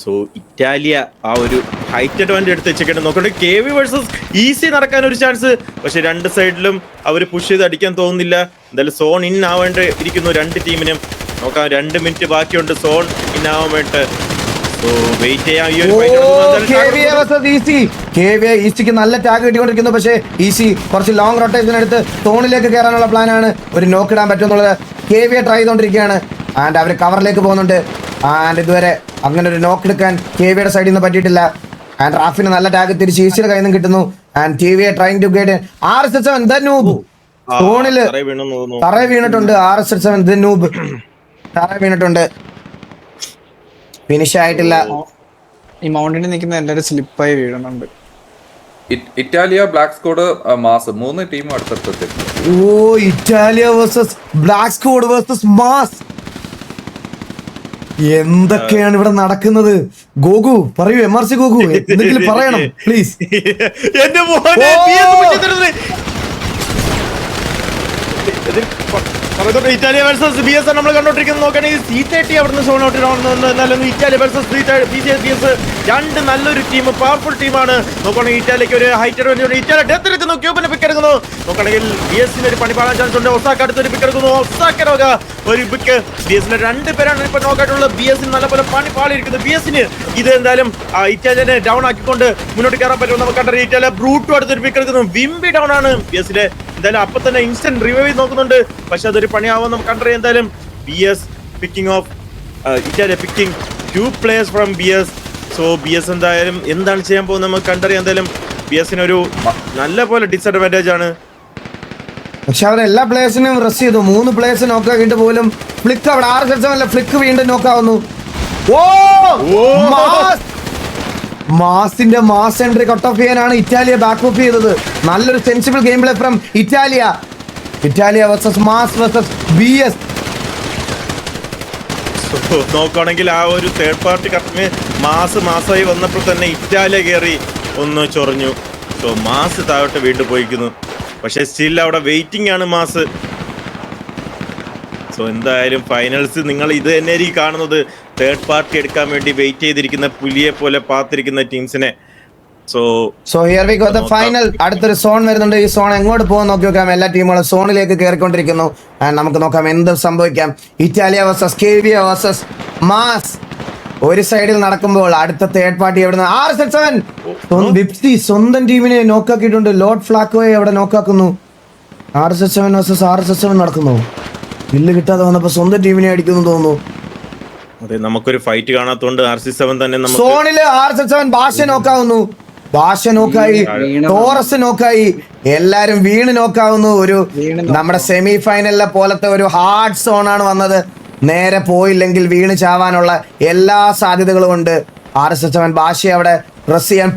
സോ ഇറ്റാലിയ ആ ഒരു ഹൈറ്റ് അഡ്വാൻറ്റേജ് എടുത്ത് വെച്ചിട്ട് നോക്കട്ടെ. KV വേഴ്സസ് ഈസി നടക്കാൻ ഒരു ചാൻസ്. പക്ഷെ രണ്ട് സൈഡിലും അവർ പുഷ് ചെയ്ത് അടിക്കാൻ തോന്നുന്നില്ല. എന്തായാലും സോൺ ഇൻ ആവേണ്ട ഇരിക്കുന്നു രണ്ട് ടീമിനും. നോക്കാം, 2 മിനിറ്റ് ബാക്കിയുണ്ട് സോൺ ഇൻ ആവാൻ വേണ്ടിട്ട്. ഈസിക്ക് നല്ല ടാഗ് കിട്ടിക്കൊണ്ടിരിക്കുന്നു. പക്ഷേ ഈസി കുറച്ച് ലോങ് റൊട്ടേഷൻ എടുത്ത് സോണിലേക്ക് കയറാനുള്ള പ്ലാനാണ്. ഒരു നോക്ക് ഇടാൻ പറ്റുമെന്നുള്ളത് KV ട്രൈ ചെയ്തോണ്ടിരിക്കുകയാണ്. ആൻഡ് അവർ കവറിലേക്ക് പോകുന്നുണ്ട്. ആൻഡ് ഇതുവരെ അങ്ങനെ ഒരു നോക്ക് എടുക്കാൻ KV സൈഡിൽ നിന്ന് പറ്റിയിട്ടില്ല. ആൻഡ് റാഫിന് നല്ല ടാഗ് തിരിച്ച് ഈസിയുടെ കയ്യിൽ നിന്ന് കിട്ടുന്നു. And TV trying to get RSS7 സോണില് തറ വീണിട്ടുണ്ട്. RSS7 നൂബ് തറ വീണിട്ടുണ്ട്. ഫിനിഷ് ആയിട്ടില്ല. ഈ മൗണ്ടിന് നിൽക്കുന്ന എല്ലാവരും സ്ലിപ്പായി വീഴുന്നുണ്ട്. Italia Black Squad Mass 3 team അടുത്തടുത്ത്. ഓ, Italia versus Black Squad versus Mass. എന്തൊക്കെയാണ് ഇവിടെ നടക്കുന്നത്? ഗോഗു പറയൂ, MRC ഗോഗു എന്തെങ്കിലും പറയണം പ്ലീസ്. ഇറ്റാലിയ വേഴ്സസ് BS നമ്മൾ കണ്ടോണ്ടിരിക്കുന്നത്. നോക്കുകയാണെങ്കിൽ C30 അവിടുന്ന് സോൺ ഔട്ട് എന്നാലും ഇറ്റാലിയ വേഴ്സസ് BS രണ്ട് നല്ലൊരു ടീം, പവർഫുൾ ടീമാണ്. നോക്കുകയാണെങ്കിൽ ഇറ്റാലിയക്ക് ഒരു ഹൈറ്റ് അഡ്വാൻറ്റേജ്. ഇറ്റാലിയ ഡെത്ത് എടുക്കുന്നു, ക്യൂബിനെ പിക്ക് എടുക്കുന്നു. നോക്കുകയാണെങ്കിൽ BS-ന് ഒരു പണി പാടാൻ ചാൻസ് ഉണ്ട്. ഒസാക്ക അടുത്തൊരു പിക്ക് എടുക്കുന്നു. ഒസാക്ക നോക്ക ഒരു പിക്ക്. BS-ന് 2 പേരാണ് ഇപ്പൊ നോക്കായിട്ടുള്ളത്. BS-ന് നല്ലപോലെ പണി പാളിയിരിക്കുന്നു. BS-ന് ഇത് എന്തായാലും ഇറ്റാലിയനെ ഡൗൺ ആക്കിക്കൊണ്ട് മുന്നോട്ട് കയറാൻ പറ്റുമെന്ന് നമുക്ക് കണ്ടറിയാം. ഇറ്റാലിയ ബ്രൂട്ടും അടുത്തൊരു പിക്ക് എടുക്കുന്നു. വിംബി ഡൗൺ ആണ്. BS-ലെ എന്തായാലും അപ്പൊ തന്നെ ഇൻസ്റ്റന്റ് റിവൈവ് ചെയ്ത് നോക്കുന്നുണ്ട്. പക്ഷെ അതൊരു പണിയാവുമെന്ന് നമുക്ക് കണ്ടറിയാം. എന്തായാലും BS picking of Italia picking 2 players from BS. So BS എന്തായാലും എന്താണ് ചെയ്യാൻ പോകുന്നത് നമുക്ക് കണ്ടറിയാം. എന്തായാലും BS-ന് ഒരു നല്ല പോലെ ഡിസഡ്വാൻറ്റേജ് ആണ്. പക്ഷെ അവർ എല്ലാ പ്ലേയേഴ്സിനും റെസ്റ്റ് ചെയ്തു. 3 പ്ലേയേഴ്സ് നോക്കാക്കിയിട്ട് പോലും ഫ്ലിക്ക് അവിടെ RSS7 ഫ്ലിക്ക് വീണ്ടും നോക്കാവുന്നു. മാസിന്റെ മാസ് എൻട്രി കട്ട് ഓഫ് ചെയ്യാനാണ് ഇറ്റാലിയ ബാക്ക് ഓഫ് ചെയ്തത്. നല്ലൊരു sensible game play from Italia versus mass versus BS. നോക്കുകയാണെങ്കിൽ ആ ഒരു തേർഡ് പാർട്ടി കറക്റ്റിന് മാസമായി വന്നപ്പോൾ തന്നെ ഇറ്റാലിയ കയറി ഒന്ന് ചൊറിഞ്ഞു. സോ മാസ് താഴോട്ട് വീണ്ടും പോയിക്കുന്നു. പക്ഷെ സ്റ്റിൽ അവിടെ വെയിറ്റിംഗ് ആണ് മാസ്. സോ എന്തായാലും ഫൈനൽസ് നിങ്ങൾ ഇത് തന്നെ ഈ കാണുന്നത്. തേർഡ് പാർട്ടി എടുക്കാൻ വേണ്ടി വെയിറ്റ് ചെയ്തിരിക്കുന്ന പുലിയെ പോലെ പാത്തിരിക്കുന്ന ടീംസിനെ. So here we go the final. അടുത്തൊരു സോൺ വരുന്നുണ്ട്. ഈ സോൺ എങ്ങോട്ട് പോകും നോക്കി നോക്കാം. എല്ലാ ടീമുകളും സോണിലേക്ക് കയറിക്കൊണ്ടിരിക്കുന്നു. നമുക്ക് നോക്കാം എന്ത് സംഭവിക്കാം. Italia versus KV versus mass ഒരു സൈഡിൽ നടക്കുമ്പോൾ അടുത്ത തേർഡ് പാർട്ടി എവിടെ RSS7 സ്വന്തം ടീമിനെ നോക്കാക്കിയിട്ടുണ്ട്. ലോർഡ് ഫ്ലാക്കോയെ അവിടെ നോക്കാക്കുന്നു. RSS7 വേഴ്സസ് RSS7 നടക്കുന്നു. കില്ല് കിട്ടാതെ വന്നപ്പോ സ്വന്തം ടീമിനെ അടിക്കുന്നു തോന്നുന്നു. അതെ, നമുക്കൊരു ഫൈറ്റ് കാണാത്തോണ്ട് RSS7 തന്നെ സോണില് RSS7 ഭാഷ നോക്കാവുന്നു. ഭാഷ നോക്കായി, ടോറസ് നോക്കായി, എല്ലാരും വീണ് നോക്കാവുന്നു. ഒരു നമ്മുടെ സെമി ഫൈനലിലെ പോലത്തെ ഒരു ഹാർഡ് സോൺ ആണ് വന്നത്. നേരെ പോയില്ലെങ്കിൽ വീണ് ചാവാനുള്ള എല്ലാ സാധ്യതകളും ഉണ്ട്. RSS7 ഭാഷയെ അവിടെ പ്രസ് ചെയ്യാൻ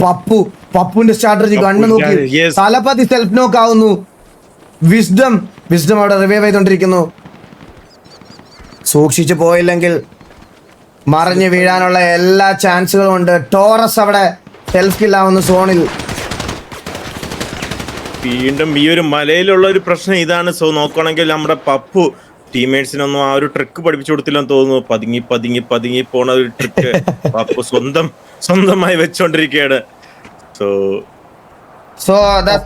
പപ്പുവിന്റെ സ്ട്രാറ്റജി കണ്ണു നോക്കി. തലപ്പതി സെൽഫ് നോക്കാവുന്നു. വിസ്ഡം അവിടെ റിവൈവ് ചെയ്തോണ്ടിരിക്കുന്നു. സൂക്ഷിച്ചു പോയില്ലെങ്കിൽ മറിഞ്ഞു വീഴാനുള്ള എല്ലാ ചാൻസുകളും ഉണ്ട്. ടോറസ് അവിടെ സെൽഫ് കില്ലാവുന്നു സോണിൽ. വീണ്ടും ഈ ഒരു മലയിലുള്ള ഒരു പ്രശ്നം ഇതാണ്. സോ നോക്കുകയാണെങ്കിൽ നമ്മുടെ പപ്പു ടീമേറ്റ്സിനൊന്നും ആ ഒരു ട്രിക്ക് പഠിപ്പിച്ചു കൊടുത്തില്ലെന്ന് തോന്നുന്നു. പതുങ്ങി പോണ ഒരു ട്രിക്ക് പപ്പു സ്വന്തമായി വെച്ചോണ്ടിരിക്കുകയാണ്. സോ സോ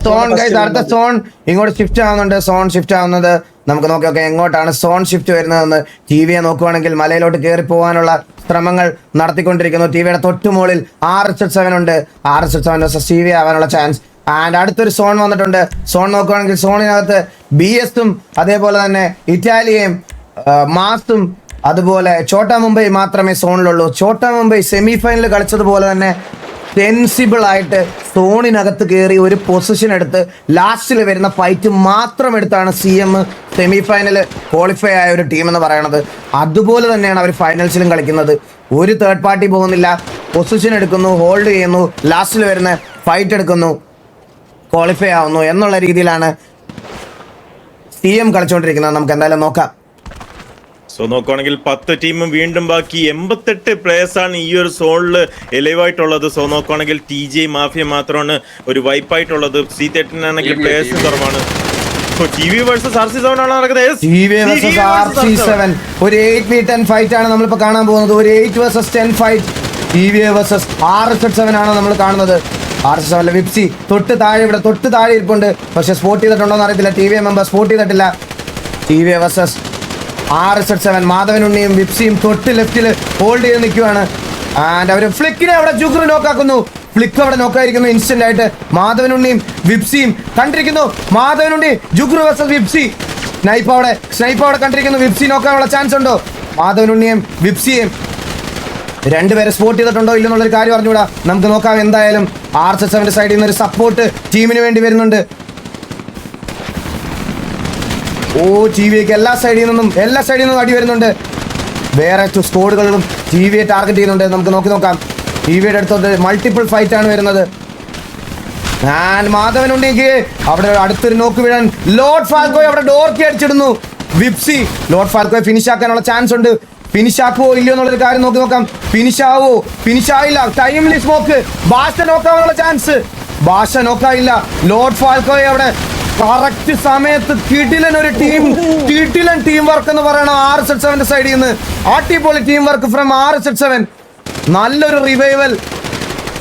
സോൺ ഗൈസ്, അടുത്ത സോൺ ഇങ്ങോട്ട് ഷിഫ്റ്റ് ആവുന്നുണ്ട്. സോൺ ഷിഫ്റ്റ് ആവുന്നത് നമുക്ക് നോക്കി നോക്കാം എങ്ങോട്ടാണ് സോൺ ഷിഫ്റ്റ് വരുന്നതെന്ന്. ടിവിയെ നോക്കുവാണെങ്കിൽ മലയിലോട്ട് കയറി പോകാനുള്ള ശ്രമങ്ങൾ നടത്തിക്കൊണ്ടിരിക്കുന്നു. ടിവിയുടെ തൊട്ടുമുകളിൽ RSH7 ഉണ്ട്. RSH7 CV ആവാനുള്ള ചാൻസ്. ആൻഡ് അടുത്തൊരു സോൺ വന്നിട്ടുണ്ട്. സോൺ നോക്കുവാണെങ്കിൽ സോണിനകത്ത് BS-ഉം അതേപോലെ തന്നെ ഇറ്റാലിയയും മാസും അതുപോലെ ഛോട്ടാ മുംബൈ മാത്രമേ സോണിലുള്ളൂ. ഛോട്ടാ മുംബൈ സെമി ഫൈനൽ കളിച്ചതുപോലെ തന്നെ സെൻസിബിൾ ആയിട്ട് സോണിനകത്ത് കയറി ഒരു പൊസിഷൻ എടുത്ത് ലാസ്റ്റിൽ വരുന്ന ഫൈറ്റ് മാത്രം എടുത്താണ് CM സെമി ഫൈനൽ ക്വാളിഫൈ ആയ ഒരു ടീം എന്ന് പറയുന്നത്. അതുപോലെ തന്നെയാണ് അവർ ഫൈനൽസിലും കളിക്കുന്നത്. ഒരു തേർഡ് പാർട്ടി പോകുന്നില്ല, പൊസിഷൻ എടുക്കുന്നു, ഹോൾഡ് ചെയ്യുന്നു, ലാസ്റ്റിൽ വരുന്ന ഫൈറ്റ് എടുക്കുന്നു, ക്വാളിഫൈ ആവുന്നു എന്നുള്ള രീതിയിലാണ് CM കളിച്ചുകൊണ്ടിരിക്കുന്നത്. നമുക്ക് എന്തായാലും നോക്കാം. സോ നോക്കുവാണെങ്കിൽ 10 ടീമും വീണ്ടും ബാക്കി 88 പ്ലേയേഴ്സ് ആണ് ഈ ഒരു സോണിൽ എലൈവായിട്ടുള്ളത്. സോ നോക്കുവാണെങ്കിൽ TJ മാഫിയ മാത്രമാണ് ഒരു വൈപ്പായിട്ടുള്ളത്. C13 ആണെങ്കിൽ പ്ലേയേഴ്സ് കുറവാണ്. സോ TV വേഴ്സസ് RC7 ആണ് നടക്കുന്നത്. TV versus RC7 ഒരു 8v10 ഫൈറ്റ് ആണ് നമ്മളിപ്പോ കാണാൻ പോകുന്നത്. ഒരു 8 vs 10 fight TV versus RSH7 ആണ് നമ്മൾ കാണുന്നത്. RSH7 വിപ്സി തൊട്ട് താഴെ ഇരിപ്പുണ്ട്. പക്ഷെ സ്പോട്ട് ചെയ്തിട്ടുണ്ടോ എന്ന് അറിയത്തില്ല. TV മെമ്പർ സ്പോട്ട് ചെയ്തിട്ടില്ല. TV versus RSH7 മാധവൻ ഉണ്ണിയും വിപ്സിയും തൊട്ട് ലെഫ്റ്റിൽ ഹോൾഡ് ചെയ്ത് നിൽക്കുവാണ്. ആൻഡ് അവർ ഫ്ലിക്കിനെ അവിടെ ജുഗ്രു നോക്കാക്കുന്നു. ഫ്ലിക്ക് അവിടെ നോക്കായിരിക്കുന്നു ഇൻസ്റ്റന്റ് ആയിട്ട്. മാധവൻ ഉണ്ണിയും വിപ്സിയും കണ്ടിരിക്കുന്നു. മാധവൻ ഉണ്ണി ജുഗ്രു versus വിപ്സി. സ്നൈപ്പ് അവിടെ കണ്ടിരിക്കുന്നു. വിപ്സി നോക്കാനുള്ള ചാൻസ് ഉണ്ടോ? മാധവൻ ഉണ്ണിയും വിപ്സിയും രണ്ടുപേരെ സ്പോട്ട് ചെയ്തിട്ടുണ്ടോ ഇല്ലെന്നുള്ളൊരു കാര്യം അറിഞ്ഞുകൂടാ. നമുക്ക് നോക്കാം. എന്തായാലും RSH7 സൈഡിൽ നിന്ന് ഒരു സപ്പോർട്ട് ടീമിന് വേണ്ടി വരുന്നുണ്ട്. TVക്ക് എല്ലാ സൈഡിൽ നിന്നും അടി വരുന്നുണ്ട്. വേറെ സ്കോഡുകളും TVയെ ടാർഗറ്റ് ചെയ്യുന്നുണ്ട്. നമുക്ക് നോക്കാം. TVയുടെ അടുത്തോട്ട് മൾട്ടിപ്പിൾ ഫൈറ്റ് ആണ് വരുന്നത്. മാധവനുണ്ടെങ്കിൽ അവിടെ അടുത്തൊരു നോക്ക് വീഴാൻ ലോർഡ് ഫാൽക്കോയെ അവിടെ ഡോർക്കി അടിച്ചിടുന്നു. വിപ്സി ലോർഡ് ഫാൽക്കോയെ ഫിനിഷ് ആക്കാനുള്ള ചാൻസ് ഉണ്ട്. ഫിനിഷ് ആക്കുവോ ഇല്ലയോ എന്നുള്ളൊരു കാര്യം നോക്കാം. ഫിനിഷ് ആയില്ല. Timely smoke. ഭാഷ നോക്കാനുള്ള ചാൻസ്. ഭാഷ നോക്കായില്ല. ലോർഡ് ഫാൽക്കോയെ അവിടെ കറക്റ്റ് സമയത്ത് കിടിലൻ ടീം വർക്ക് എന്ന് പറയണം RSH7 സൈഡിൽ നിന്ന്. അടിപൊളി ടീം വർക്ക് ഫ്രം RSH7. നല്ലൊരു റിവൈവൽ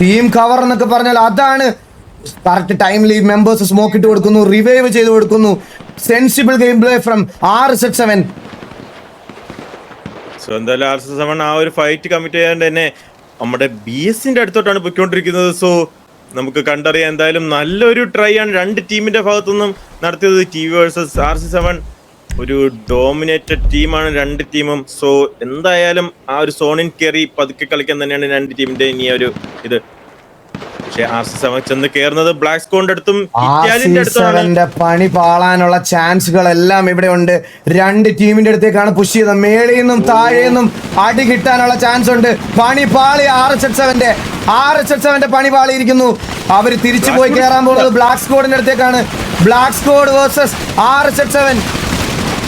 ടീം കവർ എന്നൊക്കെ പറഞ്ഞാൽ അതാണ്. കറക്റ്റ് ടൈംലി മെമ്പേഴ്സ് സ്മോക്ക് ഇട്ട് കൊടുക്കുന്നു, റിവൈവ് ചെയ്ത് കൊടുക്കുന്നു. Sensible game play from RSH7. So എന്തായാലും RSH7 ആ ഒരു ഫൈറ്റ് കമ്മിറ്റ് ചെയ്യാണ്ട് തന്നെ നമ്മുടെ BS-ന്റെ അടുത്തോട്ടാണ് പൊയ്ക്കൊണ്ടിരിക്കുന്നത്. സോ നമുക്ക് കണ്ടറിയാം. എന്തായാലും നല്ലൊരു ട്രൈ ആണ് രണ്ട് ടീമിന്റെ ഭാഗത്തുനിന്നും നടത്തിയത്. TV വേഴ്സസ് RC7 ഒരു ഡോമിനേറ്റഡ് ടീമാണ് രണ്ട് ടീമും. സോ എന്തായാലും ആ ഒരു സോണിൻ കയറി പതുക്കെ കളിക്കാൻ തന്നെയാണ് രണ്ട് ടീമിന്റെ ഇനി ഒരു ഇത്. പക്ഷെ RC7 ചെന്ന് കയറുന്നത് ബ്ലാക്ക് സ്കോണിന്റെ അടുത്തും ഇറ്റാലിയന്റെ അടുത്തും പണി പാളാനുള്ള ചാൻസുകളെല്ലാം ഇവിടെ ഉണ്ട്. രണ്ട് ടീമിന്റെ അടുത്തേക്കാണ് പുഷ് ചെയ്തത്. മേളിൽ നിന്നും താഴെ നിന്നും അടി കിട്ടാനുള്ള ചാൻസ് ഉണ്ട്. പണി പാളി RSH7 പണി പാളിയിരിക്കുന്നു. അവർ തിരിച്ചു പോയി കയറാൻ പോകുന്നത് ബ്ലാക്ക് സ്കോഡിന്റെ അടുത്തേക്കാണ്. Black squad versus RSH7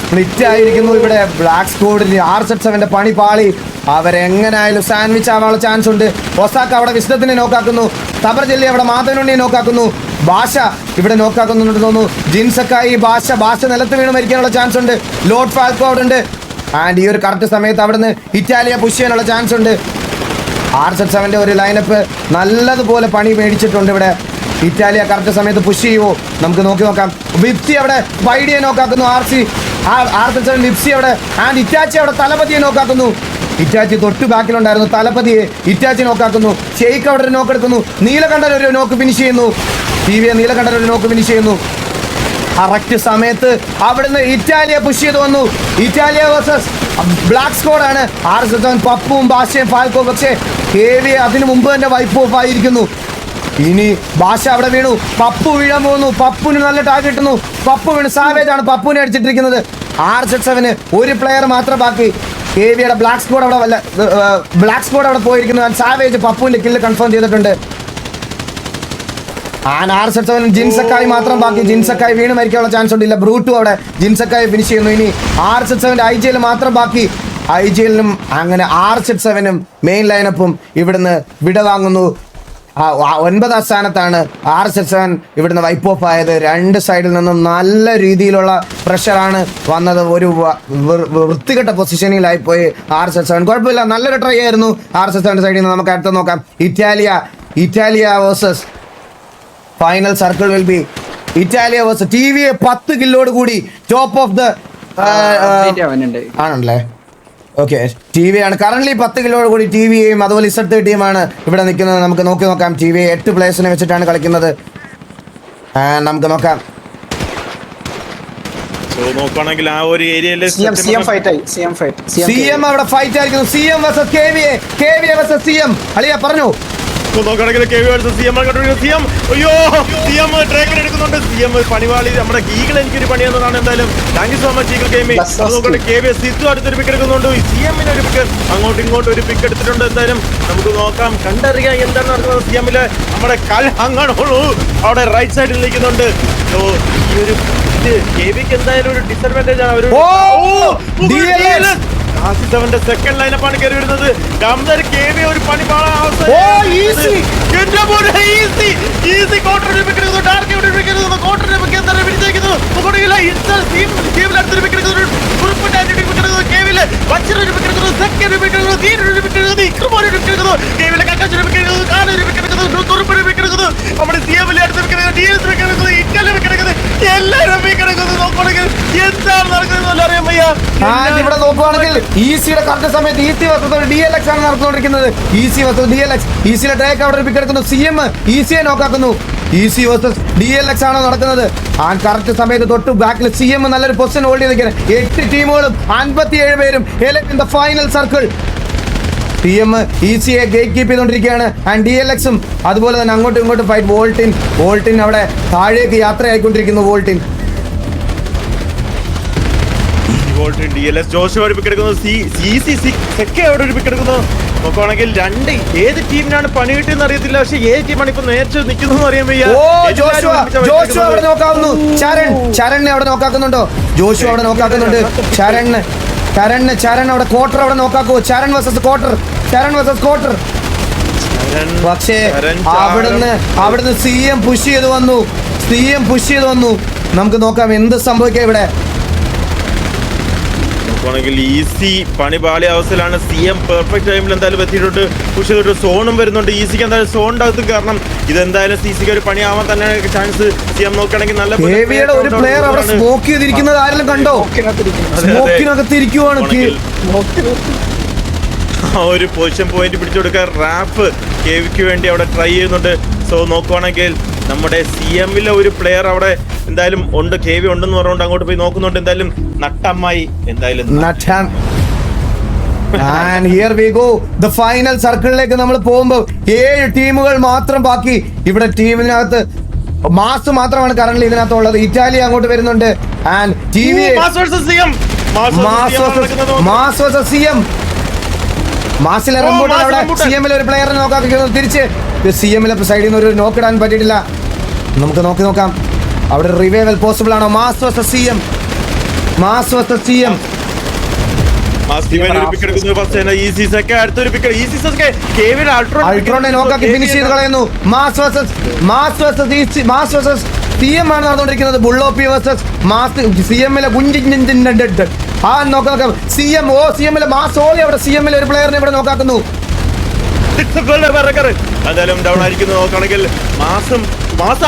split ആയിരിക്കുന്നു. ഇവിടെ ബ്ലാക്ക് സ്കോഡിന് RSH7 പണി പാളി. അവരെങ്ങനായാലും സാൻഡ്വിച്ച് ആവാനുള്ള ചാൻസ് ഉണ്ട്. ഒസാക്ക അവിടെ വിസ്ഡത്തിനെ നോക്കാക്കുന്നു. തബർ ജെല്ലി അവിടെ മാധവനുണ്ണിയെ നോക്കാക്കുന്നു. ഭാഷ ഇവിടെ നോക്കാക്കുന്നുണ്ട് തോന്നുന്നു. ജിൻസക്കായി ഭാഷ നിലത്ത് വീണ് മരിക്കാനുള്ള ചാൻസ് ഉണ്ട്. ലോർഡ് ഫാൽക്കോ അവിടെ ഉണ്ട്. ആൻഡ് ഈ ഒരു കറക്റ്റ് സമയത്ത് അവിടെ നിന്ന് ഇറ്റാലിയ പുഷ് ചെയ്യാനുള്ള ചാൻസ് ഉണ്ട്. RSH7 ഒരു ലൈനപ്പ് നല്ലതുപോലെ പണി മേടിച്ചിട്ടുണ്ട് ഇവിടെ. ഇറ്റാലിയ കറക്റ്റ് സമയത്ത് പുഷ് ചെയ്യുമോ നമുക്ക് നോക്കാം. വിപ്സി അവിടെ ബൈഡിയെ നോക്കാക്കുന്നു. RSH7 വിപ്സി അവിടെ. ആൻഡ് ഇറ്റാച്ചി അവിടെ തലപതിയെ നോക്കാക്കുന്നു. ഇറ്റാച്ചി തൊട്ട് ബാക്കിലുണ്ടായിരുന്നു. തലപതിയെ ഇറ്റാച്ചി നോക്കാക്കുന്നു. ഷെയ്ക്ക് അവിടെ ഒരു നോക്ക് എടുക്കുന്നു. നീലകണ്ഠൻ ഒരു നോക്ക് ഫിനിഷ് ചെയ്യുന്നു. നീലകണ്ഠൻ ഒരു നോക്ക് ഫിനിഷ് ചെയ്യുന്നു. കറക്റ്റ് സമയത്ത് അവിടുന്ന് ഇറ്റാലിയ പുഷ് ചെയ്ത് വന്നു. ഇറ്റാലിയ വേഴ്സസ് ബ്ലാക്ക് സ്കോഡ് ആണ്. RSH7 പപ്പും ഭാഷയും ഫാൽക്കോ. പക്ഷേ KV അതിനു മുമ്പ് തന്നെ വൈപ്പ് ഓഫ് ആയിരിക്കുന്നു. ഇനി ഭാഷ അവിടെ വീണു. പപ്പു വീഴാൻ പോകുന്നു. പപ്പുന് നല്ല ടാഗ് കിട്ടുന്നു. പപ്പു വീണു. സാവേജ് ആണ് പപ്പുവിനെ അടിച്ചിട്ടിരിക്കുന്നത്. RSH7 ഒരു പ്ലെയർ മാത്രം ബാക്കി. KVയുടെ ബ്ലാക്ക് സ്കോഡ് അവിടെ പോയിരിക്കുന്നു. സാവേജ് പപ്പുവിന്റെ കില്ല് കൺഫേം ചെയ്തിട്ടുണ്ട്. RSH7 ജിൻസക്കായി മാത്രം ബാക്കി. ജിൻസക്കായി വീണ് മരിക്കാനുള്ള ചാൻസ് ഉണ്ടില്ല. ബ്രൂട്ടും അവിടെ ജിൻസക്കായി ഫിനിഷ് ചെയ്യുന്നു. ഇനി RSH7 IGL മാത്രം ബാക്കി. IGLനും അങ്ങനെ RSH7 മെയിൻ ലൈനപ്പും ഇവിടുന്ന് വിടവാങ്ങുന്നു. 9ാം സ്ഥാനത്താണ് RSH7 ഇവിടുന്ന് വൈപ്പ് ഓഫ് ആയത്. രണ്ട് സൈഡിൽ നിന്നും നല്ല രീതിയിലുള്ള പ്രഷറാണ് വന്നത്. ഒരു വൃത്തികെട്ട പൊസിഷനിലായിപ്പോയി RSH7. കുഴപ്പമില്ല, നല്ലൊരു ട്രൈ ആയിരുന്നു RSH7 സൈഡിൽ നിന്ന്. നമുക്ക് അടുത്ത് നോക്കാം. Italia versus final circle will be Italia versus TVA 10 കില്ലോട് കൂടി ടോപ്പ് ഓഫ് ദ അപ്ഡേറ്റ് ആവാനുണ്ട്. ആണല്ലേ. ഓക്കെ, TV ആണ് കറന്റ് 10 കിലോയോട് കൂടി TVയും അതുപോലെ Z30യുമാണ് ഇവിടെ നിൽക്കുന്നത്. നമുക്ക് നോക്കാം. TVA 8 പ്ലേയേഴ്സിനെ വെച്ചിട്ടാണ് കളിക്കുന്നത്. നമുക്ക് നോക്കാം. സോ നോക്കുകയാണെങ്കിൽ ആ ഒരു ഏരിയയിലെ CM ഫൈറ്റ് ആയി. CM അവിടെ ഫൈറ്റ് ആയിരിക്കുന്നു. CM vs KVA vs CM. അളിയ പറഞ്ഞു. നോക്കുകയാണെങ്കിൽ CM അയ്യോ CM ട്രാക്കർ എടുക്കുന്നുണ്ട്. CM പണിവാളി നമ്മുടെ ഈഗിൾ എനിക്കൊരു പണി എന്നതാണ്. എന്തായാലും thank you so much eagle gaming. നോക്കുകയാണെങ്കിൽ KVA സിത്തു അടുത്തൊരു പിക്ക് എടുക്കുന്നുണ്ട്. CM-ന് ഒരു പിക്ക് അങ്ങോട്ടും ഇങ്ങോട്ടും ഒരു പിക്ക് എടുത്തിട്ടുണ്ട്. എന്തായാലും നമുക്ക് നോക്കാം, കണ്ടറിയാം എന്താണ് നടക്കുന്നത്. CM-ല് നമ്മുടെ കാൽ അങ്ങാണുള്ളൂ അവിടെ റൈറ്റ് സൈഡിൽ നിൽക്കുന്നുണ്ട്. സോ ഈ ഒരു KVക്ക് എന്തായാലും ഒരു ഡിസഡ്വാൻറ്റേജ് ആണ്. അവരുടെ സെക്കൻഡ് ലൈനപ്പാണ് കയറി വരുന്നത്. KVA ഒരു പണി നമ്മുടെ എല്ലാവരും എന്താണ് നടക്കുന്നത് അറിയാൻ വയ്യ. ഇവിടെ നോക്കുവാണെങ്കിൽ ഈസിയുടെ കറക്റ്റ് സമയത്ത് ഈസി വസ്തു DLX ആണ് നടന്നുകൊണ്ടിരിക്കുന്നത്. ഈസി വസ്തു DLX. ഈസിയുടെ ട്രാക്ക് അവിടെ പിക്ക് എടുക്കുന്നു. CM ഈസിയെ നോക്കാക്കുന്നു. ഈസി വേഴ്സസ് DLX ആണോ നടക്കുന്നത്? ആ കറക്റ്റ് സമയത്ത് തൊട്ട് ബാക്കിൽ CM നല്ലൊരു പൊസിഷൻ ഹോൾഡ് ചെയ്തിരിക്കുന്നത്. 8 ടീമുകളും 57 പേരും in the final circle. TM ഈസിയെ ഗേറ്റ് കീപ്പ് ചെയ്തുകൊണ്ടിരിക്കുകയാണ്. ആൻഡ് DLX-ഉം അതുപോലെ തന്നെ അങ്ങോട്ടും ഇങ്ങോട്ടും ഫൈറ്റ്. വോൾട്ടിൻ അവിടെ താഴേക്ക് യാത്രയായിക്കൊണ്ടിരിക്കുന്നു. വോൾട്ടിൻ DLS ജോഷുവ ഒരു പിക്ക് എടുക്കുന്നു. CC അവിടെ ഒരു പിക്ക് എടുക്കുന്നു. നോക്കുവാണെങ്കിൽ ഏത് ടീമിനാണ് പണി കിട്ടിയെന്ന് അറിയത്തില്ല. പക്ഷെ ഏത് ടീമാണ് ഇപ്പൊ നേരത്തെ നിൽക്കുന്നത് അറിയാൻ വയ്യ. ജോഷുവ അവിടെ നോക്കാവുന്നു. ചരണിനെ അവിടെ നോക്കാക്കുന്നുണ്ടോ? ജോഷുവ അവിടെ നോക്കാക്കുന്നുണ്ട്. ചരൺ അവിടെ ക്വാർട്ടർ അവിടെ നോക്കാക്കൂ. Charan versus quarter. പക്ഷേ അവിടുന്ന് CM പുഷ് ചെയ്ത് വന്നു. നമുക്ക് നോക്കാം എന്ത് സംഭവിക്കാം ഇവിടെ. നോക്കുവാണെങ്കിൽ ഈസി പണി പാളിയ അവസ്ഥയിലാണ്. CM പെർഫെക്റ്റ് ടൈമിൽ എന്തായാലും എത്തിയിട്ടുണ്ട്. പുഷ് ചെയ്തിട്ട് സോണും വരുന്നുണ്ട്. ഈസിക്ക് എന്തായാലും സോണിന്റെ അകത്ത് കാരണം ഇതെന്തായാലും CCക്ക് ഒരു പണിയാവാൻ തന്നെ ചാൻസ്. CM നോക്കുകയാണെങ്കിൽ നല്ല ഒരു പ്ലെയർ അവിടെ സ്മോക്ക് ചെയ്തിരിക്കുന്നത് ആരെങ്കിലും കണ്ടോ? സ്മോക്കിനകത്ത് ഇരിക്കുവാണ്. ആ ഒരു പൊസിഷൻ പോയിന്റ് പിടിച്ചു കൊടുക്കാൻ റാഫ് KVക്ക് വേണ്ടി അവിടെ ട്രൈ ചെയ്യുന്നുണ്ട്. സോ നോക്കുവാണെങ്കിൽ നമ്മുടെ CM-ലെ ഒരു പ്ലെയർ അവിടെ എന്തായാലും ഉണ്ട്. KV ഉണ്ടെന്ന് പറഞ്ഞുകൊണ്ട് അങ്ങോട്ട് പോയി നോക്കുന്നുണ്ട്. എന്തായാലും നട്ടമ്മായി എന്തായാലും And here we go. The final സർക്കിളിലേക്ക് നമ്മൾ പോകുമ്പോൾ 7 ടീമുകൾ മാത്രം ബാക്കി. ഇവിടെ ടീമിനകത്ത് മാസ് മാത്രമാണ് കറന്റ് ഇതിനകത്തുള്ളത്. ഇറ്റാലി അങ്ങോട്ട് വരുന്നുണ്ട്. ആൻഡ് TVA മാസിലെ റംബൂട്ടാൻ അവിടെ CM-ലെ ഒരു പ്ലെയറിനെ നോക്കാതിരിക്കുന്നു. തിരിച്ച് CM-ലെ സൈഡിൽ നിന്ന് ഒരു നോക്ക് ഇടാൻ പറ്റിയിട്ടില്ല. നമുക്ക് നോക്കാം അവിടെ റിവൈവൽ പോസിബിൾ ആണോ? Mass versus CM. അൾട്രോനെ നോക്കാക്കി ഫിനിഷ് ചെയ്ത് കളയുന്നു. മാസ് വേഴ്സസ് CM ആണ് നടന്നുകൊണ്ടിരിക്കുന്നത്. ബുള്ളോപ്പി വേഴ്സസ് മാസ്. CM-ലെ കുഞ്ചിന്റെ ആ നോക്കാം. CM-ലെ മാസ് ഓളി അവിടെ CM-ലെ ഒരു പ്ലെയറിനെ ഇവിടെ നോക്കാക്കുന്നു. എന്തായാലും ഡൗൺ ആയിരിക്കുന്നു. നോക്കുകയാണെങ്കിൽ മാസം